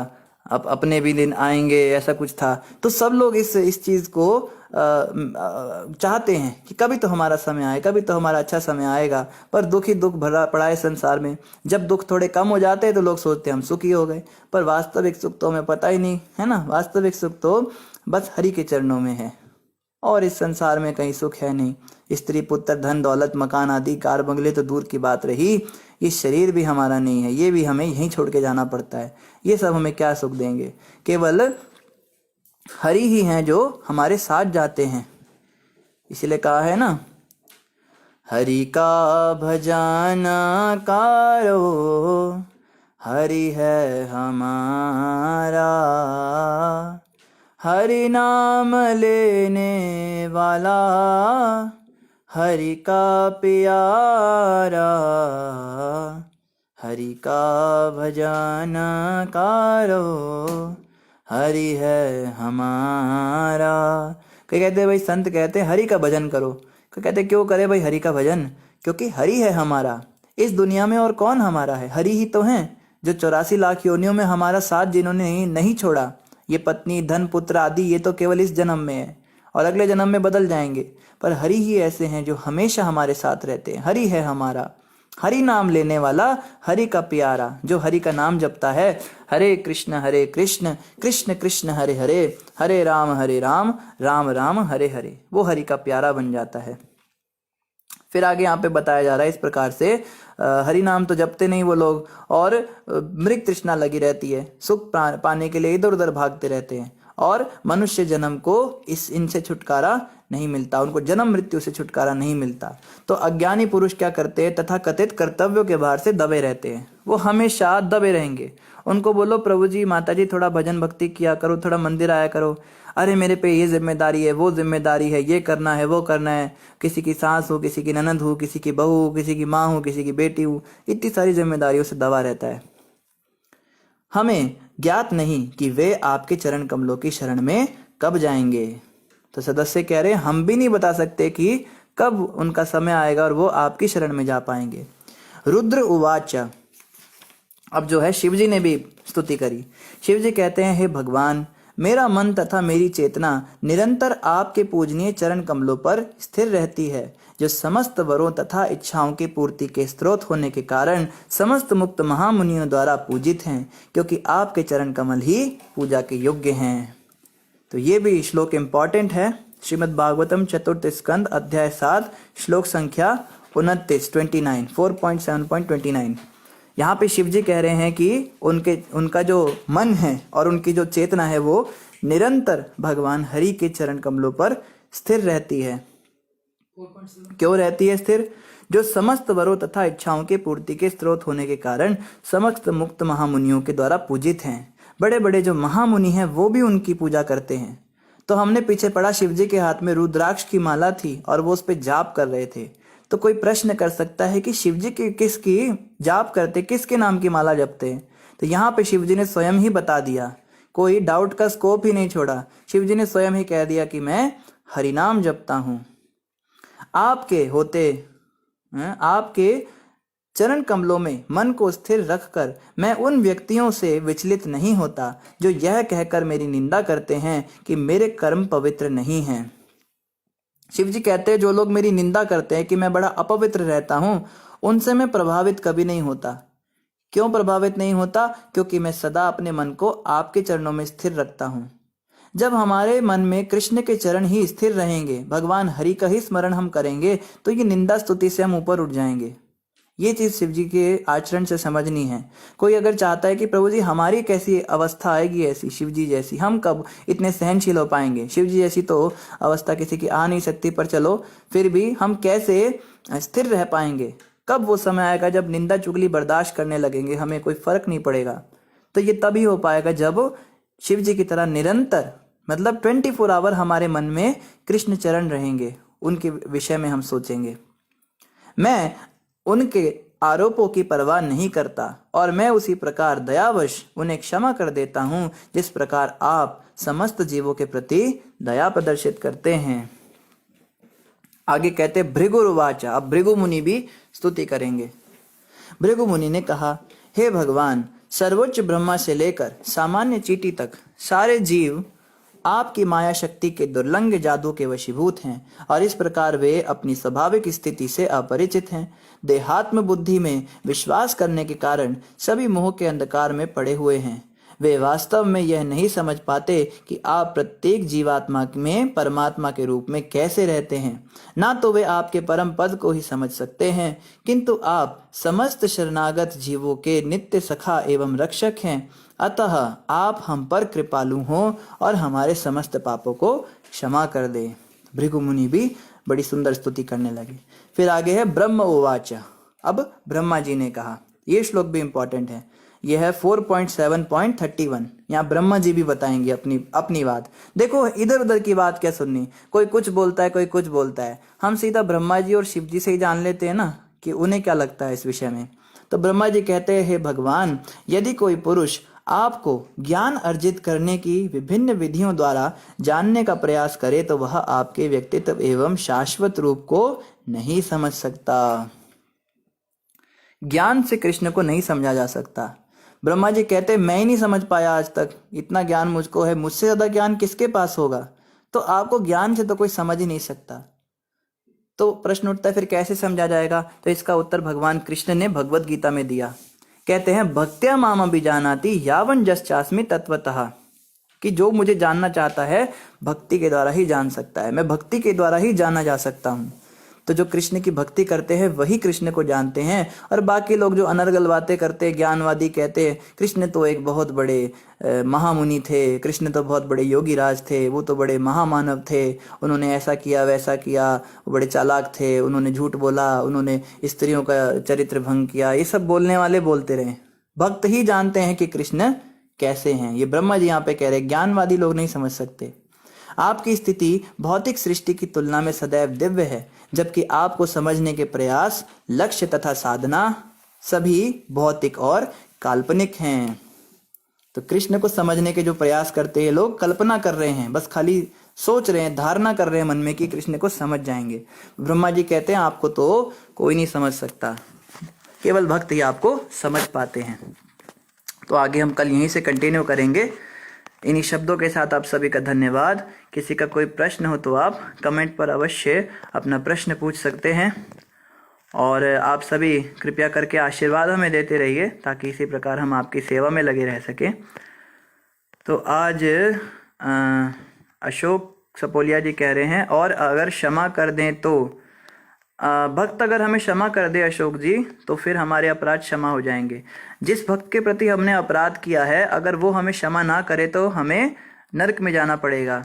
अब अपने भी दिन आएंगे, ऐसा कुछ था। तो सब लोग इस चीज को चाहते हैं कि कभी तो हमारा समय आए, कभी तो हमारा अच्छा समय आएगा, पर दुख ही दुख भरा पड़ा है संसार में। जब दुख थोड़े कम हो जाते हैं तो लोग सोचते हैं हम सुखी हो गए, पर वास्तविक सुख तो हमें पता ही नहीं है ना। वास्तविक सुख तो बस हरि के चरणों में है और इस संसार में कहीं सुख है नहीं। स्त्री पुत्र धन दौलत मकान आदि कार बंगले तो दूर की बात रही, ये शरीर भी हमारा नहीं है, ये भी हमें यहीं छोड़ के जाना पड़ता है। ये सब हमें क्या सुख देंगे? केवल हरि ही हैं जो हमारे साथ जाते हैं। इसलिए कहा है ना, हरि का भजन करो, हरि है हमारा, हरि नाम लेने वाला, हरि का प्यारा, हरि का भजन करो, हरि है हमारा। कई कहते हैं भाई, संत कहते हैं हरि का भजन करो। कई कहते हैं क्यों करे भाई हरि का भजन? क्योंकि हरि है हमारा। इस दुनिया में और कौन हमारा है? हरि ही तो हैं, जो 84 लाख योनियों में हमारा साथ जिन्होंने नहीं छोड़ा। ये पत्नी धन पुत्र आदि ये तो केवल इस जन्म में है और अगले जन्म में बदल जाएंगे, पर हरि ही ऐसे हैं जो हमेशा हमारे साथ रहते हैं। हरि है हमारा, हरि नाम लेने वाला, हरि का प्यारा, जो हरि का नाम जपता है। हरे कृष्ण कृष्ण कृष्ण हरे हरे, हरे राम राम राम हरे हरे, वो हरि का प्यारा बन जाता है। फिर आगे यहाँ पे बताया जा रहा है इस प्रकार से, हरि नाम तो जपते नहीं वो लोग, और मृग तृष्णा लगी रहती है, सुख पाने के लिए इधर उधर भागते रहते हैं, और मनुष्य जन्म को इनसे छुटकारा नहीं मिलता, उनको जन्म मृत्यु से छुटकारा नहीं मिलता। तो अज्ञानी पुरुष क्या करते हैं? तथा कथित कर्तव्यों के बाहर से दबे रहते हैं, वो हमेशा दबे रहेंगे। उनको बोलो प्रभु जी माता जी थोड़ा भजन भक्ति किया करो, थोड़ा मंदिर आया करो, अरे मेरे पे ये जिम्मेदारी है, वो जिम्मेदारी है, ये करना है, वो करना है, किसी की सास हो, किसी की ननद हो, किसी की बहू हो, किसी की माँ हो, किसी की बेटी हो, इतनी सारी जिम्मेदारियों से दबा रहता है। हमें ज्ञात नहीं कि वे आपके चरण कमलों की शरण में कब जाएंगे। तो सदस्य कह रहे हैं हम भी नहीं बता सकते कि कब उनका समय आएगा और वो आपकी शरण में जा पाएंगे। रुद्र उवाच, अब जो है शिव जी ने भी स्तुति करी। शिव जी कहते हैं, हे भगवान, मेरा मन तथा मेरी चेतना निरंतर आपके पूजनीय चरण कमलों पर स्थिर रहती है, जो समस्त वरों तथा इच्छाओं की पूर्ति के स्रोत होने के कारण समस्त मुक्त महामुनियों द्वारा पूजित हैं, क्योंकि आपके चरण कमल ही पूजा के योग्य हैं। तो ये भी श्लोक इम्पॉर्टेंट है। श्रीमद् भागवतम चतुर्थ स्कंद अध्याय 7 श्लोक संख्या 29 4.7.29। यहाँ पे शिव जी कह रहे हैं कि उनका जो मन है और उनकी जो चेतना है वो निरंतर भगवान हरि के चरण कमलों पर स्थिर रहती है। क्यों रहती है स्थिर? जो समस्त वरों तथा इच्छाओं के पूर्ति के स्रोत होने के कारण समस्त मुक्त महामुनियों के द्वारा पूजित हैं। बड़े बड़े जो महामुनि हैं वो भी उनकी पूजा करते हैं। तो हमने पीछे पढ़ा शिव जी के हाथ में रुद्राक्ष की माला थी और वो उस पर जाप कर रहे थे। तो कोई प्रश्न कर सकता है कि शिव जी की किसकी जाप करते, किसके नाम की माला जपते हैं? तो यहाँ पे शिव जी ने स्वयं ही बता दिया, कोई डाउट का स्कोप ही नहीं छोड़ा। शिव जी ने स्वयं ही कह दिया कि मैं हरिनाम जपता हूँ। आपके चरण कमलों में मन को स्थिर रखकर मैं उन व्यक्तियों से विचलित नहीं होता जो यह कहकर मेरी निंदा करते हैं कि मेरे कर्म पवित्र नहीं हैं। शिव जी कहते हैं जो लोग मेरी निंदा करते हैं कि मैं बड़ा अपवित्र रहता हूं, उनसे मैं प्रभावित कभी नहीं होता। क्यों प्रभावित नहीं होता? क्योंकि मैं सदा अपने मन को आपके चरणों में स्थिर रखता हूं। जब हमारे मन में कृष्ण के चरण ही स्थिर रहेंगे, भगवान हरि का ही स्मरण हम करेंगे, तो ये निंदा स्तुति से हम ऊपर उठ जाएंगे। ये चीज शिव जी के आचरण से समझनी है। कोई अगर चाहता है कि प्रभु जी हमारी कैसी अवस्था आएगी ऐसी शिव जी जैसी, हम कब इतने सहनशील हो पाएंगे, शिव जी जैसी तो अवस्था किसी की आ नहीं सकती, पर चलो फिर भी हम कैसे स्थिर रह पाएंगे? कब वो समय आएगा जब निंदा चुगली बर्दाश्त करने लगेंगे, हमें कोई फर्क नहीं पड़ेगा। तो ये तभी हो पाएगा जब शिव जी की तरह निरंतर, मतलब 24 आवर हमारे मन में कृष्ण चरण रहेंगे, उनके विषय में हम सोचेंगे। मैं उनके आरोपों की परवाह नहीं करता और मैं उसी प्रकार दयावश उन्हें क्षमा कर देता हूं जिस प्रकार आप समस्त जीवों के प्रति दया प्रदर्शित करते हैं। आगे कहते भृगुरुवाचा, अब भृगु मुनि भी स्तुति करेंगे। भृगु मुनि ने कहा, हे भगवान, सर्वोच्च ब्रह्मा से लेकर सामान्य चींटी तक सारे जीव आपकी माया शक्ति के दुर्लंघ जादू के वशीभूत हैं और इस प्रकार वे अपनी स्वाभाविक स्थिति से अपरिचित हैं। देहात्म बुद्धि में विश्वास करने के कारण सभी मोह के अंधकार में पड़े हुए हैं। वे वास्तव में यह नहीं समझ पाते कि आप प्रत्येक जीवात्मा में परमात्मा के रूप में कैसे रहते हैं। ना तो वे आपके परम पद को ही समझ सकते हैं, किंतु आप समस्त शरणागत जीवों के नित्य सखा एवं रक्षक हैं। अतः आप हम पर कृपालु हों और हमारे समस्त पापों को क्षमा कर दे। भृगु मुनि भी बड़ी सुंदर स्तुति करने लगे। फिर आगे है ब्रह्म उवाच। अब ब्रह्मा जी ने कहा, ये श्लोक भी इंपॉर्टेंट है, यह है 4.7.31। यहाँ ब्रह्मा जी भी बताएंगे अपनी बात। देखो इधर उधर की बात क्या सुननी, कोई कुछ बोलता है कोई कुछ बोलता है, हम सीधा ब्रह्मा जी और शिव जी से ही जान लेते हैं ना कि उन्हें क्या लगता है इस विषय में। तो ब्रह्मा जी कहते हैं, हे भगवान, यदि कोई पुरुष आपको ज्ञान अर्जित करने की विभिन्न विधियों द्वारा जानने का प्रयास करे तो वह आपके व्यक्तित्व एवं शाश्वत रूप को नहीं समझ सकता। ज्ञान से कृष्ण को नहीं समझा जा सकता। ब्रह्मा जी कहते, मैं ही नहीं समझ पाया आज तक, इतना ज्ञान मुझको है, मुझसे ज्यादा ज्ञान किसके पास होगा। तो आपको ज्ञान से तो कोई समझ ही नहीं सकता। तो प्रश्न उठता है फिर कैसे समझा जाएगा। तो इसका उत्तर भगवान कृष्ण ने भगवत गीता में दिया। कहते हैं, भक्त्या माम अभिजानाति यावन जश्चास्मि तत्वतः, कि जो मुझे जानना चाहता है भक्ति के द्वारा ही जान सकता है। मैं भक्ति के द्वारा ही जाना जा सकता हूँ। तो जो कृष्ण की भक्ति करते हैं वही कृष्ण को जानते हैं। और बाकी लोग जो अनर्गल बातें करते हैं, ज्ञानवादी कहते हैं कृष्ण तो एक बहुत बड़े महामुनि थे, कृष्ण तो बहुत बड़े योगी राज थे, वो तो बड़े महामानव थे, उन्होंने ऐसा किया वैसा किया, वो बड़े चालाक थे, उन्होंने झूठ बोला, उन्होंने स्त्रियों का चरित्र भंग किया। ये सब बोलने वाले बोलते रहे। भक्त ही जानते हैं कि कृष्ण कैसे हैं। ये ब्रह्मा जी यहाँ पे कह रहे हैं, ज्ञानवादी लोग नहीं समझ सकते। आपकी स्थिति भौतिक सृष्टि की तुलना में सदैव दिव्य है, जबकि आपको समझने के प्रयास, लक्ष्य तथा साधना सभी भौतिक और काल्पनिक हैं। तो कृष्ण को समझने के जो प्रयास करते हैं लोग कल्पना कर रहे हैं, बस खाली सोच रहे हैं, धारणा कर रहे हैं मन में कि कृष्ण को समझ जाएंगे। ब्रह्मा जी कहते हैं आपको तो कोई नहीं समझ सकता, केवल भक्त ही आपको समझ पाते हैं। तो आगे हम कल यहीं से कंटिन्यू करेंगे। इन्हीं शब्दों के साथ आप सभी का धन्यवाद। किसी का कोई प्रश्न हो तो आप कमेंट पर अवश्य अपना प्रश्न पूछ सकते हैं। और आप सभी कृपया करके आशीर्वाद हमें देते रहिए ताकि इसी प्रकार हम आपकी सेवा में लगे रह सकें। तो आज अशोक सपोलिया जी कह रहे हैं, और अगर क्षमा कर दें तो भक्त अगर हमें क्षमा कर दे अशोक जी तो फिर हमारे अपराध क्षमा हो जाएंगे। जिस भक्त के प्रति हमने अपराध किया है अगर वो हमें क्षमा ना करे तो हमें नरक में जाना पड़ेगा।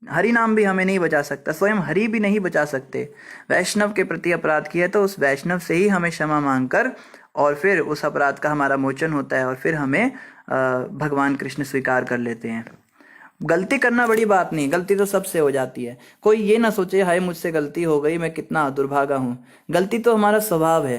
हरि नाम भी हमें नहीं बचा सकता, स्वयं हरि भी नहीं बचा सकते। वैष्णव के प्रति अपराध किया तो उस वैष्णव से ही हमें क्षमा मांगकर और फिर उस अपराध का हमारा मोचन होता है और फिर हमें भगवान कृष्ण स्वीकार कर लेते हैं। गलती करना बड़ी बात नहीं, गलती तो सबसे हो जाती है। कोई ये ना सोचे हाय मुझसे गलती हो गई, मैं कितना दुर्भागा हूँ। गलती तो हमारा स्वभाव है।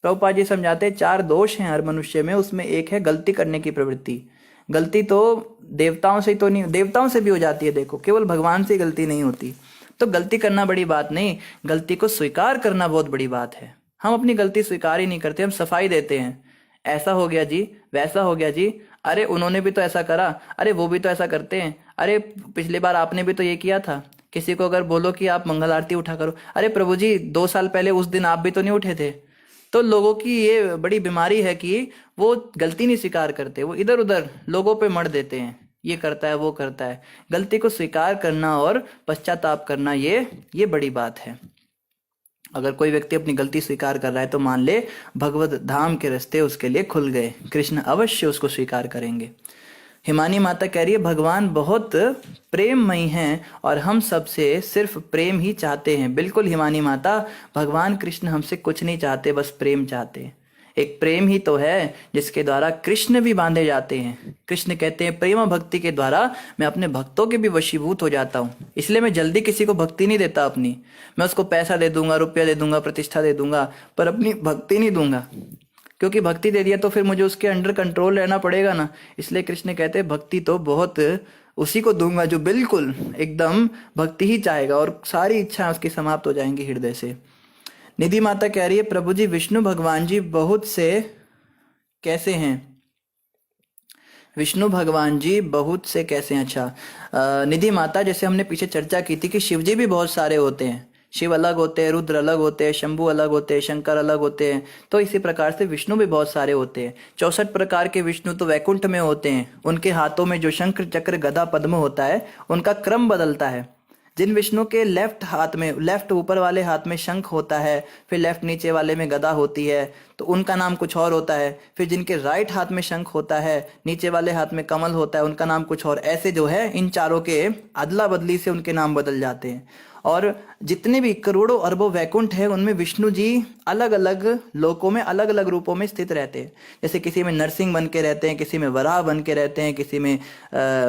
प्रभुपाद जी समझाते हैं 4 दोष हैं हर मनुष्य में, उसमें एक है गलती करने की प्रवृत्ति। गलती तो देवताओं से तो नहीं, देवताओं से भी हो जाती है, देखो केवल भगवान से गलती नहीं होती। तो गलती करना बड़ी बात नहीं, गलती को स्वीकार करना बहुत बड़ी बात है। हम अपनी गलती स्वीकार ही नहीं करते, हम सफाई देते हैं, ऐसा हो गया जी, वैसा हो गया जी, अरे उन्होंने भी तो ऐसा करा, अरे वो भी तो ऐसा करते हैं, अरे पिछली बार आपने भी तो ये किया था। किसी को अगर बोलो कि आप मंगल आरती उठा करो, अरे प्रभु जी 2 साल पहले उस दिन आप भी तो नहीं उठे थे। तो लोगों की ये बड़ी बीमारी है कि वो गलती नहीं स्वीकार करते, वो इधर उधर लोगों पे मर देते हैं, ये करता है वो करता है। गलती को स्वीकार करना और पश्चाताप करना ये बड़ी बात है। अगर कोई व्यक्ति अपनी गलती स्वीकार कर रहा है तो मान ले भगवत धाम के रास्ते उसके लिए खुल गए, कृष्ण अवश्य उसको स्वीकार करेंगे। हिमानी माता कह रही है भगवान बहुत प्रेममयी हैं और हम सबसे सिर्फ प्रेम ही चाहते हैं। बिल्कुल हिमानी माता, भगवान कृष्ण हमसे कुछ नहीं चाहते, बस प्रेम चाहते हैं। एक प्रेम ही तो है जिसके द्वारा कृष्ण भी बांधे जाते हैं। कृष्ण कहते हैं प्रेम भक्ति के द्वारा मैं अपने भक्तों के भी वशीभूत हो जाता हूँ। इसलिए मैं जल्दी किसी को भक्ति नहीं देता अपनी। मैं उसको पैसा दे दूंगा, रुपया दे दूंगा, प्रतिष्ठा दे दूंगा, पर अपनी भक्ति नहीं दूंगा, क्योंकि भक्ति दे दिया तो फिर मुझे उसके अंडर कंट्रोल रहना पड़ेगा ना। इसलिए कृष्ण कहते हैं भक्ति तो बहुत उसी को दूंगा जो बिल्कुल एकदम भक्ति ही चाहेगा और सारी इच्छाएं उसकी समाप्त हो जाएंगी हृदय से। निधि माता कह रही है प्रभु जी विष्णु भगवान जी बहुत से कैसे हैं? विष्णु भगवान जी बहुत से कैसे हैं? अच्छा निधि माता, जैसे हमने पीछे चर्चा की थी कि शिव जी भी बहुत सारे होते हैं। शिव अलग होते हैं, रुद्र अलग होते हैं, शंभु अलग होते हैं, शंकर अलग होते हैं। तो इसी प्रकार से विष्णु भी बहुत सारे होते हैं। 64 प्रकार के विष्णु तो वैकुंठ में होते हैं। उनके हाथों में जो शंख चक्र गदा पद्म होता है उनका क्रम बदलता है। जिन विष्णु के लेफ्ट हाथ में, लेफ्ट ऊपर वाले हाथ में शंख होता है, फिर लेफ्ट नीचे वाले में गदा होती है, तो उनका नाम कुछ और होता है। फिर जिनके राइट हाथ में शंख होता है, नीचे वाले हाथ में कमल होता है, उनका नाम कुछ और। ऐसे जो है इन चारों के अदला बदली से उनके नाम बदल जाते हैं। और जितने भी करोड़ों अरबों वैकुंठ है उनमें विष्णु जी अलग अलग लोकों में अलग अलग रूपों में स्थित रहते हैं। जैसे किसी में नरसिंह बन के रहते हैं, किसी में वराह बन के रहते हैं, किसी में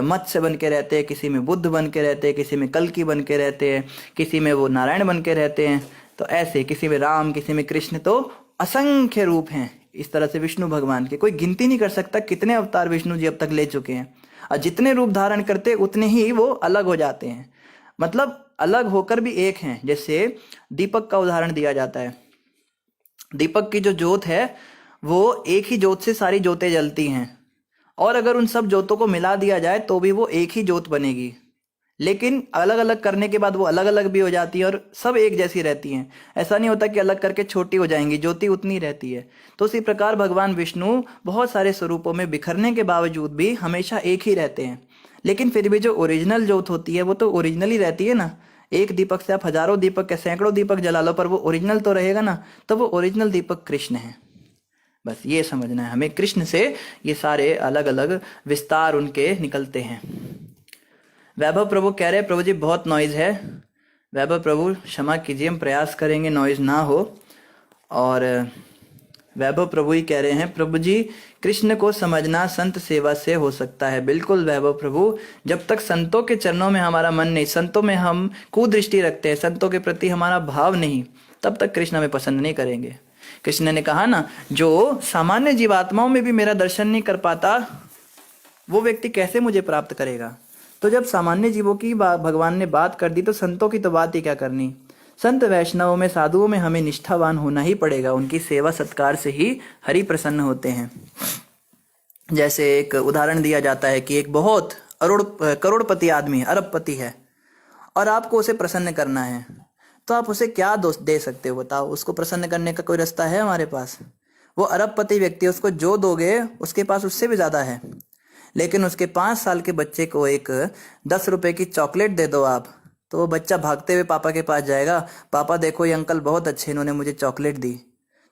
मत्स्य बन के रहते हैं, किसी में बुद्ध बन के रहते हैं, किसी में कल्कि बन के रहते हैं, किसी में वो नारायण बन के रहते हैं। तो ऐसे किसी में राम, किसी में कृष्ण, तो असंख्य रूप हैं इस तरह से विष्णु भगवान के। कोई गिनती नहीं कर सकता कितने अवतार विष्णु जी अब तक ले चुके हैं। और जितने रूप धारण करते उतने ही वो अलग हो जाते हैं, मतलब अलग होकर भी एक हैं। जैसे दीपक का उदाहरण दिया जाता है। दीपक की जो ज्योत है वो एक ही ज्योत से सारी ज्योतें जलती हैं, और अगर उन सब ज्योतों को मिला दिया जाए तो भी वो एक ही ज्योत बनेगी। लेकिन अलग अलग करने के बाद वो अलग अलग भी हो जाती है और सब एक जैसी रहती हैं। ऐसा नहीं होता कि अलग करके छोटी हो जाएंगी, ज्योति उतनी रहती है। तो इसी प्रकार भगवान विष्णु बहुत सारे स्वरूपों में बिखरने के बावजूद भी हमेशा एक ही रहते हैं। लेकिन फिर भी जो ओरिजिनल ज्योत होती है वो तो ओरिजिनल ही रहती है ना। एक दीपक से आप हजारों दीपक या सैकड़ों दीपक जला लो, पर वो ओरिजिनल तो रहेगा ना। तो वो ओरिजिनल दीपक कृष्ण है। बस ये समझना है हमें, कृष्ण से ये सारे अलग अलग विस्तार उनके निकलते हैं। वैभव प्रभु कह रहे हैं प्रभु जी बहुत नॉइज है। वैभव प्रभु क्षमा कीजिए, हम प्रयास करेंगे नॉइज ना हो। और वैभव प्रभु ही कह रहे हैं प्रभु जी कृष्ण को समझना संत सेवा से हो सकता है। बिल्कुल वैभव प्रभु, जब तक संतों के चरणों में हमारा मन नहीं, संतों में हम कुदृष्टि रखते हैं, संतों के प्रति हमारा भाव नहीं, तब तक कृष्ण हमें पसंद नहीं करेंगे। कृष्ण ने कहा ना, जो सामान्य जीवात्माओं में भी मेरा दर्शन नहीं कर पाता वो व्यक्ति कैसे मुझे प्राप्त करेगा। तो जब सामान्य जीवों की भगवान ने बात कर दी तो संतों की तो बात ही क्या करनी। संत वैष्णवों में, साधुओं में हमें निष्ठावान होना ही पड़ेगा। उनकी सेवा सत्कार से ही हरि प्रसन्न होते हैं। जैसे एक उदाहरण दिया जाता है कि एक बहुत करोड़पति आदमी, अरबपति है, और आपको उसे प्रसन्न करना है, तो आप उसे क्या दोष दे सकते हो बताओ। उसको प्रसन्न करने का कोई रास्ता है हमारे पास? वो अरबपति व्यक्ति, उसको जो दोगे उसके पास उससे भी ज्यादा है। लेकिन उसके 5 साल के बच्चे को एक 10 रुपए की चॉकलेट दे दो आप, तो वो बच्चा भागते हुए पापा के पास जाएगा, पापा देखो ये अंकल बहुत अच्छे, इन्होंने मुझे चॉकलेट दी।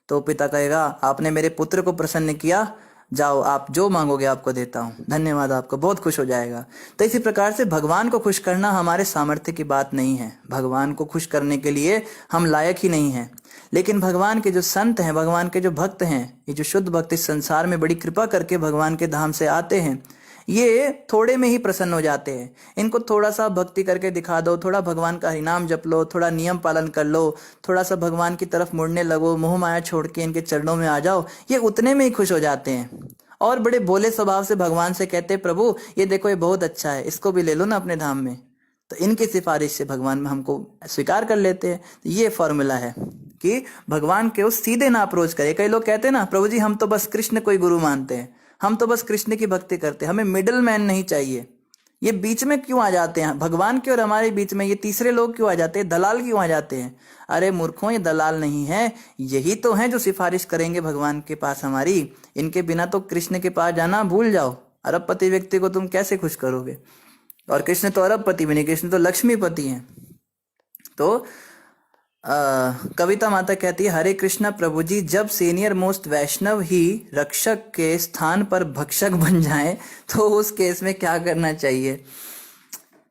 तो पिता कहेगा आपने मेरे पुत्र को प्रसन्न किया, जाओ आप जो मांगोगे आपको देता हूँ, धन्यवाद आपको, बहुत खुश हो जाएगा। तो इसी प्रकार से भगवान को खुश करना हमारे सामर्थ्य की बात नहीं है। भगवान को खुश करने के लिए हम लायक ही नहीं हैं। लेकिन भगवान के जो संत हैं, भगवान के जो भक्त हैं, ये जो शुद्ध भक्त इस संसार में बड़ी कृपा करके भगवान के धाम से आते हैं, ये थोड़े में ही प्रसन्न हो जाते हैं। इनको थोड़ा सा भक्ति करके दिखा दो, थोड़ा भगवान का हरिनाम जप लो, थोड़ा नियम पालन कर लो, थोड़ा सा भगवान की तरफ मुड़ने लगो, मोह माया छोड़ के इनके चरणों में आ जाओ, ये उतने में ही खुश हो जाते हैं। और बड़े भोले स्वभाव से भगवान से कहते हैं प्रभु ये देखो ये बहुत अच्छा है, इसको भी ले लो ना अपने धाम में। तो इनकी सिफारिश से भगवान में हमको स्वीकार कर लेते हैं। तो ये फॉर्मूला है कि भगवान के उस सीधे ना अप्रोच करे। कई लोग कहते हैं ना प्रभु जी हम तो बस कृष्ण को ही गुरु मानते हैं, हम तो बस कृष्ण की भक्ति करते हैं, हमें मिडिल मैन नहीं चाहिए। ये बीच में क्यों आ जाते हैं? भगवान के और हमारे बीच में ये तीसरे लोग क्यों आ जाते हैं? दलाल क्यों आ जाते हैं? अरे मूर्खों, ये दलाल नहीं है, यही तो हैं जो सिफारिश करेंगे भगवान के पास हमारी। इनके बिना तो कृष्ण के पास जाना भूल जाओ। अरबपति व्यक्ति को तुम कैसे खुश करोगे? और कृष्ण तो अरबपति भी नहीं, कृष्ण तो लक्ष्मीपति हैं। तो कविता माता कहती है हरे कृष्णा प्रभु जी, जब सीनियर मोस्ट वैष्णव ही रक्षक के स्थान पर भक्षक बन जाए तो उस केस में क्या करना चाहिए?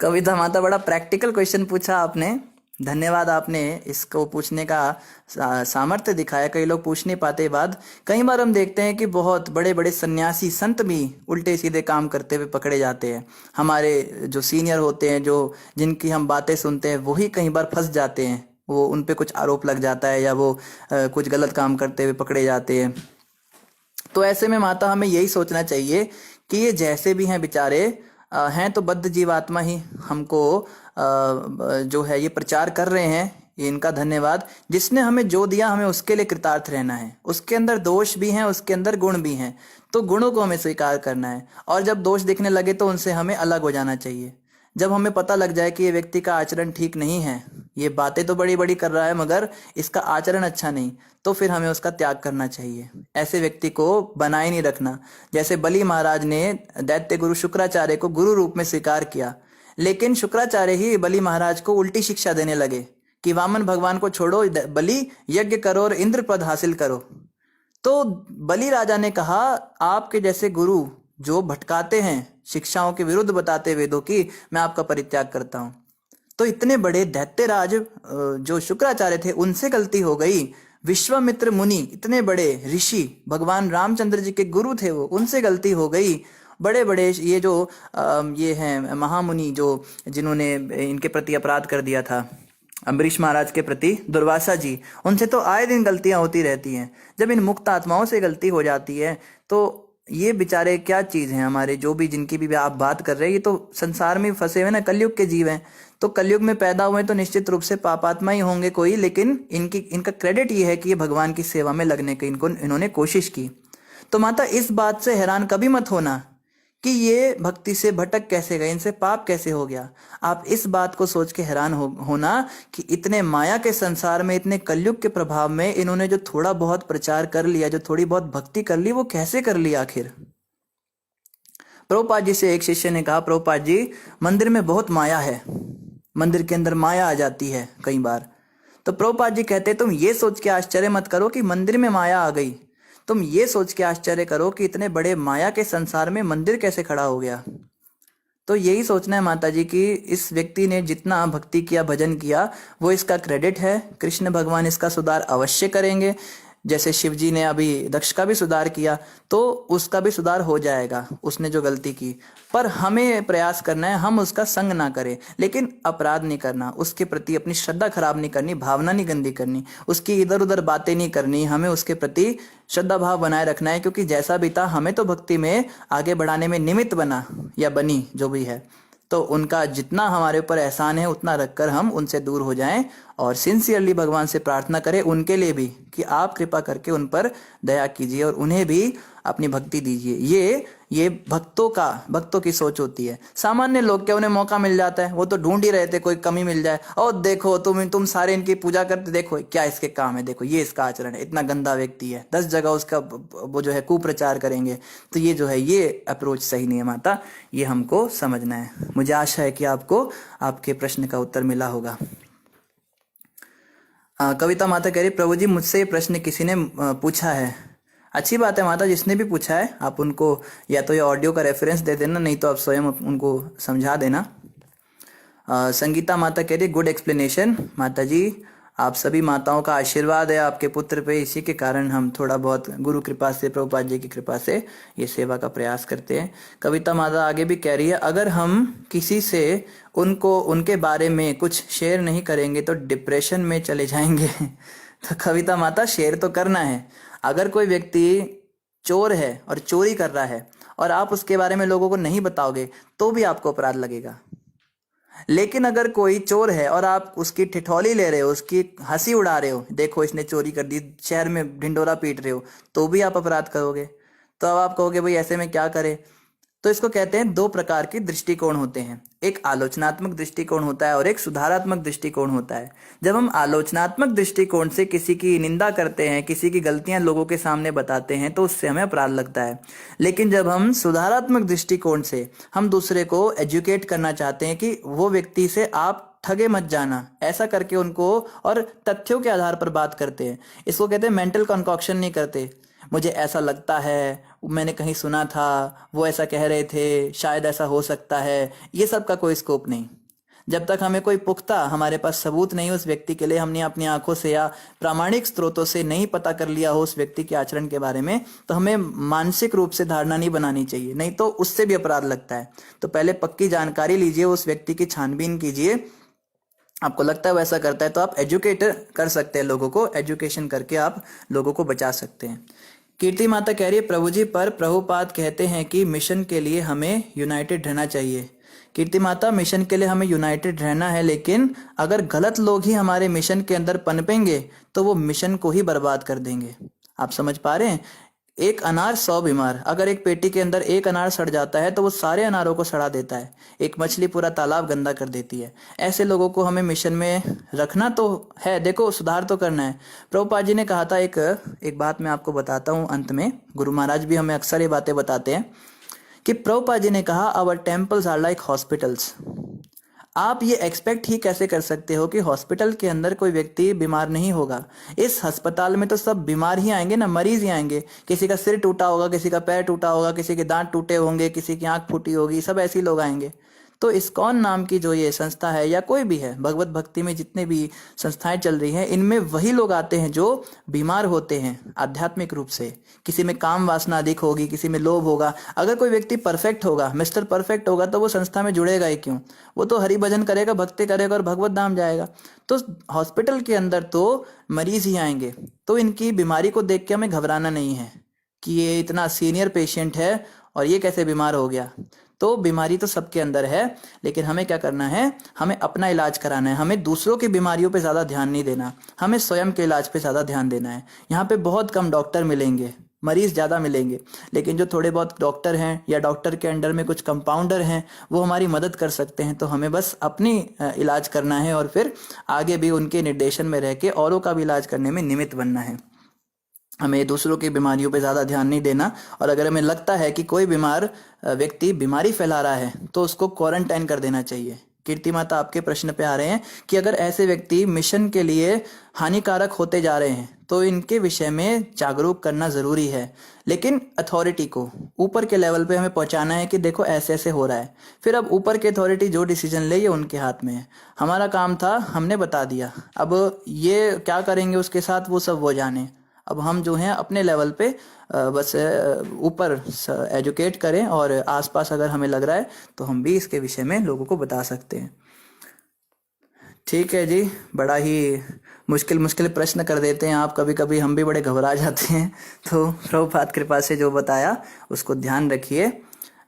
कविता माता, बड़ा प्रैक्टिकल क्वेश्चन पूछा आपने, धन्यवाद। आपने इसको पूछने का सामर्थ्य दिखाया। कई लोग पूछ नहीं पाते बात। कई बार हम देखते हैं कि बहुत बड़े बड़े सन्यासी संत भी उल्टे सीधे काम करते हुए पकड़े जाते हैं। हमारे जो सीनियर होते हैं, जो जिनकी हम बातें सुनते हैं, वही कई बार फंस जाते हैं। वो उन पे कुछ आरोप लग जाता है या वो कुछ गलत काम करते हुए पकड़े जाते हैं। तो ऐसे में माता हमें यही सोचना चाहिए कि ये जैसे भी हैं बेचारे हैं तो बद्ध जीवात्मा ही, हमको जो है ये प्रचार कर रहे हैं, ये इनका धन्यवाद। जिसने हमें जो दिया हमें उसके लिए कृतार्थ रहना है। उसके अंदर दोष भी हैं, उसके अंदर गुण भी हैं, तो गुणों को हमें स्वीकार करना है। और जब दोष दिखने लगे तो उनसे हमें अलग हो जाना चाहिए। जब हमें पता लग जाए कि ये व्यक्ति का आचरण ठीक नहीं है, ये बातें तो बड़ी बड़ी कर रहा है मगर इसका आचरण अच्छा नहीं, तो फिर हमें उसका त्याग करना चाहिए। ऐसे व्यक्ति को बनाए नहीं रखना। जैसे बलि महाराज ने दैत्य गुरु शुक्राचार्य को गुरु रूप में स्वीकार किया, लेकिन शुक्राचार्य ही बलि महाराज को उल्टी शिक्षा देने लगे कि वामन भगवान को छोड़ो, बलि यज्ञ करो और इंद्र पद हासिल करो। तो बलि राजा ने कहा, आपके जैसे गुरु जो भटकाते हैं, शिक्षाओं के विरुद्ध बताते वेदों की, मैं आपका परित्याग करता हूं। तो इतने बड़े दैत्यराज जो शुक्राचार्य थे, उनसे गलती हो गई। विश्वामित्र मुनि, इतने बड़े ऋषि, भगवान रामचंद्र जी के गुरु थे वो, उनसे गलती हो गई। बड़े बड़े ये जो ये हैं महामुनि, जो जिन्होंने इनके प्रति अपराध कर दिया था, अम्बरीश महाराज के प्रति दुर्वासा जी, उनसे तो आए दिन गलतियां होती रहती हैं। जब इन मुक्त आत्माओं से गलती हो जाती है तो ये बेचारे क्या चीज हैं हमारे, जो भी जिनकी भी आप बात कर रहे हैं, ये तो संसार में फंसे हुए ना, कलयुग के जीव हैं। तो कलयुग में पैदा हुए तो निश्चित रूप से पापात्मा ही होंगे कोई, लेकिन इनका क्रेडिट ये है कि ये भगवान की सेवा में लगने की इन्होंने कोशिश की। तो माता इस बात से हैरान कभी मत होना कि ये भक्ति से भटक कैसे गए, इनसे पाप कैसे हो गया। आप इस बात को सोच के हैरान होना कि इतने माया के संसार में, इतने कलयुग के प्रभाव में इन्होंने जो थोड़ा बहुत प्रचार कर लिया, जो थोड़ी बहुत भक्ति कर ली, वो कैसे कर लिया आखिर। प्रभुपाद जी से एक शिष्य ने कहा, प्रभुपाद जी मंदिर में बहुत माया है, मंदिर के अंदर माया आ जाती है कई बार। तो प्रभुपाद जी कहते, तुम ये सोच के आश्चर्य मत करो कि मंदिर में माया आ गई, तुम ये सोच के आश्चर्य करो कि इतने बड़े माया के संसार में मंदिर कैसे खड़ा हो गया। तो यही सोचना है माता जी कि इस व्यक्ति ने जितना भक्ति किया, भजन किया, वो इसका क्रेडिट है। कृष्ण भगवान इसका सुधार अवश्य करेंगे। जैसे शिव जी ने अभी दक्ष का भी सुधार किया, तो उसका भी सुधार हो जाएगा, उसने जो गलती की। पर हमें प्रयास करना है, हम उसका संग ना करें, लेकिन अपराध नहीं करना, उसके प्रति अपनी श्रद्धा खराब नहीं करनी, भावना नहीं गंदी करनी, उसकी इधर उधर बातें नहीं करनी, हमें उसके प्रति श्रद्धा भाव बनाए रखना है। क्योंकि जैसा भी था, हमें तो भक्ति में आगे बढ़ाने में निमित्त बना या बनी जो भी है, तो उनका जितना हमारे ऊपर एहसान है उतना रखकर हम उनसे दूर हो जाएं और सिंसियरली भगवान से प्रार्थना करें उनके लिए भी कि आप कृपा करके उन पर दया कीजिए और उन्हें भी अपनी भक्ति दीजिए। ये भक्तों की सोच होती है। सामान्य लोग क्या, उन्हें मौका मिल जाता है, वो तो ढूंढ ही रहे थे कोई कमी मिल जाए, और देखो तुम सारे इनकी पूजा करते, देखो क्या इसके काम है, देखो ये इसका आचरण है, इतना गंदा व्यक्ति है, 10 जगह उसका वो जो है कुप्रचार करेंगे। तो ये जो है, ये अप्रोच सही नहीं है माता, ये हमको समझना है। मुझे आशा है कि आपको आपके प्रश्न का उत्तर मिला होगा। कविता माता कह रही, प्रभु जी मुझसे ये प्रश्न किसी ने पूछा है। अच्छी बात है माता, जिसने भी पूछा है आप उनको या तो ये ऑडियो का रेफरेंस दे देना, नहीं तो आप स्वयं उनको समझा देना। संगीता माता कह रही, गुड एक्सप्लेनेशन माता जी, आप सभी माताओं का आशीर्वाद है आपके पुत्र पे, इसी के कारण हम थोड़ा बहुत गुरु कृपा से, प्रभुपाद जी की कृपा से ये सेवा का प्रयास करते हैं। कविता माता आगे भी कह रही है, अगर हम किसी से उनके बारे में कुछ शेयर नहीं करेंगे तो डिप्रेशन में चले जाएंगे। तो कविता माता, शेयर तो करना है। अगर कोई व्यक्ति चोर है और चोरी कर रहा है और आप उसके बारे में लोगों को नहीं बताओगे तो भी आपको अपराध लगेगा। लेकिन अगर कोई चोर है और आप उसकी ठिठौली ले रहे हो, उसकी हंसी उड़ा रहे हो, देखो इसने चोरी कर दी, शहर में ढिंडोरा पीट रहे हो, तो भी आप अपराध करोगे। तो अब आप कहोगे भाई ऐसे में क्या करें। तो इसको कहते हैं, 2 प्रकार के दृष्टिकोण होते हैं, एक आलोचनात्मक दृष्टिकोण होता है और एक सुधारात्मक दृष्टिकोण होता है। जब हम आलोचनात्मक दृष्टिकोण से किसी की निंदा करते हैं, किसी की गलतियां लोगों के सामने बताते हैं, तो उससे हमें अपराध लगता है। लेकिन जब हम सुधारात्मक दृष्टिकोण से हम दूसरे को एजुकेट करना चाहते हैं कि वो व्यक्ति से आप ठगे मत जाना, ऐसा करके उनको और तथ्यों के आधार पर बात करते हैं, इसको कहते हैं मेंटल कंकॉक्शन नहीं करते। मुझे ऐसा लगता है, मैंने कहीं सुना था, वो ऐसा कह रहे थे, शायद ऐसा हो सकता है, ये सब का कोई स्कोप नहीं। जब तक हमें कोई पुख्ता, हमारे पास सबूत नहीं उस व्यक्ति के लिए, हमने अपनी आंखों से या प्रामाणिक स्रोतों से नहीं पता कर लिया हो उस व्यक्ति के आचरण के बारे में, तो हमें मानसिक रूप से धारणा नहीं बनानी चाहिए, नहीं तो उससे भी अपराध लगता है। तो पहले पक्की जानकारी लीजिए, उस व्यक्ति की छानबीन कीजिए। आपको लगता है वैसा करता है तो आप एजुकेट कर सकते हैं लोगों को, एजुकेशन करके आप लोगों को बचा सकते हैं। कीर्ति माता कह रही है, प्रभु जी पर प्रभुपाद कहते हैं कि मिशन के लिए हमें यूनाइटेड रहना चाहिए। कीर्ति माता, मिशन के लिए हमें यूनाइटेड रहना है, लेकिन अगर गलत लोग ही हमारे मिशन के अंदर पनपेंगे तो वो मिशन को ही बर्बाद कर देंगे। आप समझ पा रहे हैं? एक अनार 100 बीमार। अगर एक पेटी के अंदर एक अनार सड़ जाता है तो वो सारे अनारों को सड़ा देता है। एक मछली पूरा तालाब गंदा कर देती है। ऐसे लोगों को हमें मिशन में रखना तो है, देखो सुधार तो करना है। प्रभुपाद जी ने कहा था, एक बात मैं आपको बताता हूँ अंत में, गुरु महाराज भी हमें अक्सर ये बातें बताते हैं कि प्रभुपाद जी ने कहा our temples are like hospitals. आप ये एक्सपेक्ट ही कैसे कर सकते हो कि हॉस्पिटल के अंदर कोई व्यक्ति बीमार नहीं होगा। इस अस्पताल में तो सब बीमार ही आएंगे ना, मरीज ही आएंगे। किसी का सिर टूटा होगा, किसी का पैर टूटा होगा, किसी के दांत टूटे होंगे, किसी की आंख फूटी होगी, सब ऐसे लोग आएंगे। तो इस्कॉन नाम की जो ये संस्था है या कोई भी है, भगवत भक्ति में जितने भी संस्थाएं चल रही हैं, इनमें वही लोग आते हैं जो बीमार होते हैं आध्यात्मिक रूप से। किसी में काम वासना अधिक होगी, किसी में लोभ होगा। अगर कोई व्यक्ति परफेक्ट होगा, मिस्टर परफेक्ट होगा, तो वो संस्था में जुड़ेगा ही क्यों? वो तो हरि भजन करेगा, भक्ति करेगा और भगवत धाम जाएगा। तो हॉस्पिटल के अंदर तो मरीज ही आएंगे। तो इनकी बीमारी को देख के हमें घबराना नहीं है कि ये इतना सीनियर पेशेंट है और ये कैसे बीमार हो गया। तो बीमारी तो सबके अंदर है, लेकिन हमें क्या करना है, हमें अपना इलाज कराना है। हमें दूसरों की बीमारियों पे ज़्यादा ध्यान नहीं देना, हमें स्वयं के इलाज पे ज़्यादा ध्यान देना है। यहाँ पे बहुत कम डॉक्टर मिलेंगे, मरीज ज़्यादा मिलेंगे, लेकिन जो थोड़े बहुत डॉक्टर हैं या डॉक्टर के अंडर में कुछ कंपाउंडर हैं, वो हमारी मदद कर सकते हैं। तो हमें बस अपनी इलाज करना है और फिर आगे भी उनके निर्देशन में रह के औरों का भी इलाज करने में निमित्त बनना है। हमें दूसरों की बीमारियों पे ज़्यादा ध्यान नहीं देना। और अगर हमें लगता है कि कोई बीमार व्यक्ति बीमारी फैला रहा है तो उसको क्वारंटाइन कर देना चाहिए। कीर्ति माता, आपके प्रश्न पे आ रहे हैं कि अगर ऐसे व्यक्ति मिशन के लिए हानिकारक होते जा रहे हैं तो इनके विषय में जागरूक करना ज़रूरी है, लेकिन अथॉरिटी को ऊपर के लेवल पे हमें पहुंचाना है कि देखो ऐसे ऐसे हो रहा है। फिर अब ऊपर की अथॉरिटी जो डिसीजन ले ये उनके हाथ में है। हमारा काम था, हमने बता दिया, अब ये क्या करेंगे उसके साथ वो सब वो जाने। अब हम जो हैं अपने लेवल पे बस ऊपर एजुकेट करें और आसपास अगर हमें लग रहा है तो हम भी इसके विषय में लोगों को बता सकते हैं। ठीक है जी, बड़ा ही मुश्किल प्रश्न कर देते हैं आप, कभी कभी हम भी बड़े घबरा जाते हैं। तो प्रभुपाद कृपा से जो बताया उसको ध्यान रखिए।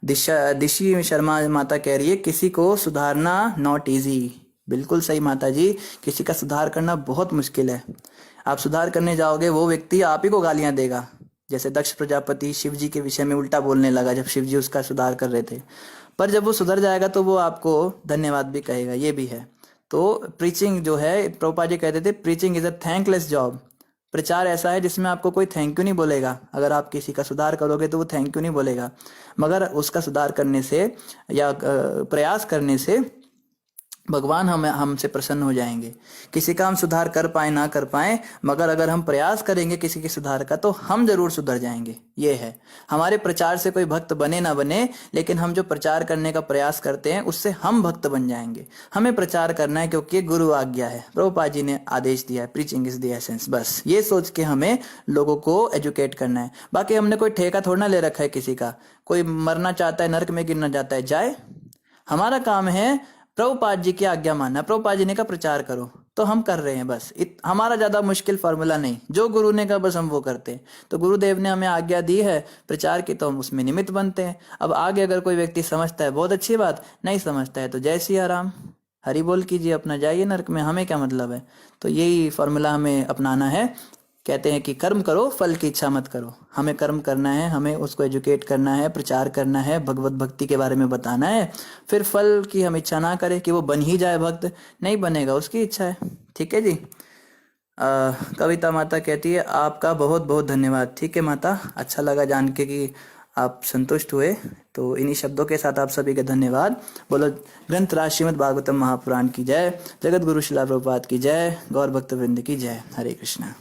दिशी शर्मा माता कह रही है किसी को सुधारना नॉट इजी। बिल्कुल सही माता जी, किसी का सुधार करना बहुत मुश्किल है। आप सुधार करने जाओगे, वो व्यक्ति आप ही को गालियां देगा। जैसे दक्ष प्रजापति शिव जी के विषय में उल्टा बोलने लगा जब शिव जी उसका सुधार कर रहे थे, पर जब वो सुधर जाएगा तो वो आपको धन्यवाद भी कहेगा, ये भी है। तो प्रीचिंग जो है, प्रभुपाद जी कहते थे preaching is a thankless job. प्रचार ऐसा है जिसमें आपको कोई थैंक यू नहीं बोलेगा। अगर आप किसी का सुधार करोगे तो वो थैंक यू नहीं बोलेगा, मगर उसका सुधार करने से या प्रयास करने से भगवान हमसे प्रसन्न हो जाएंगे। किसी का हम सुधार कर पाए ना कर पाए, मगर अगर हम प्रयास करेंगे किसी के सुधार का तो हम जरूर सुधर जाएंगे। ये है, हमारे प्रचार से कोई भक्त बने ना बने, लेकिन हम जो प्रचार करने का प्रयास करते हैं उससे हम भक्त बन जाएंगे। हमें प्रचार करना है क्योंकि गुरु आज्ञा है, प्रभुपाद जी ने आदेश दिया है, प्रीचिंग इज द एसेंस। बस ये सोच के हमें लोगों को एजुकेट करना है। बाकी हमने कोई ठेका थोड़ा ना ले रखा है किसी का। कोई मरना चाहता है, नरक में गिरना चाहता है, जाए। हमारा काम है प्रभुपाद जी की आज्ञा मानना। प्रभुपाद जी ने कहा प्रचार करो, तो हम कर रहे हैं। बस हमारा ज्यादा मुश्किल फार्मूला नहीं, जो गुरु ने कहा बस हम वो करते हैं। तो गुरुदेव ने हमें आज्ञा दी है प्रचार की, तो हम उसमें निमित्त बनते हैं। अब आगे अगर कोई व्यक्ति समझता है बहुत अच्छी बात, नहीं समझता है तो जय सिया राम, हरि बोल कीजिए, अपना जाइए नरक में, हमें क्या मतलब है। तो यही फॉर्मूला हमें अपनाना है। कहते हैं कि कर्म करो, फल की इच्छा मत करो। हमें कर्म करना है, हमें उसको एजुकेट करना है, प्रचार करना है, भगवत भक्ति के बारे में बताना है। फिर फल की हम इच्छा ना करें कि वो बन ही जाए भक्त, नहीं बनेगा, उसकी इच्छा है। ठीक है जी। कविता माता कहती है आपका बहुत बहुत धन्यवाद। ठीक है माता, अच्छा लगा जान के कि आप संतुष्ट हुए। तो इन्हीं शब्दों के साथ आप सभी का धन्यवाद। बोलो ग्रंथराज श्रीमद् भागवतम महापुराण की जय, जगत गुरु शिला प्रभुपाद की जय, गौर भक्त वृंद की जय। हरे कृष्णा।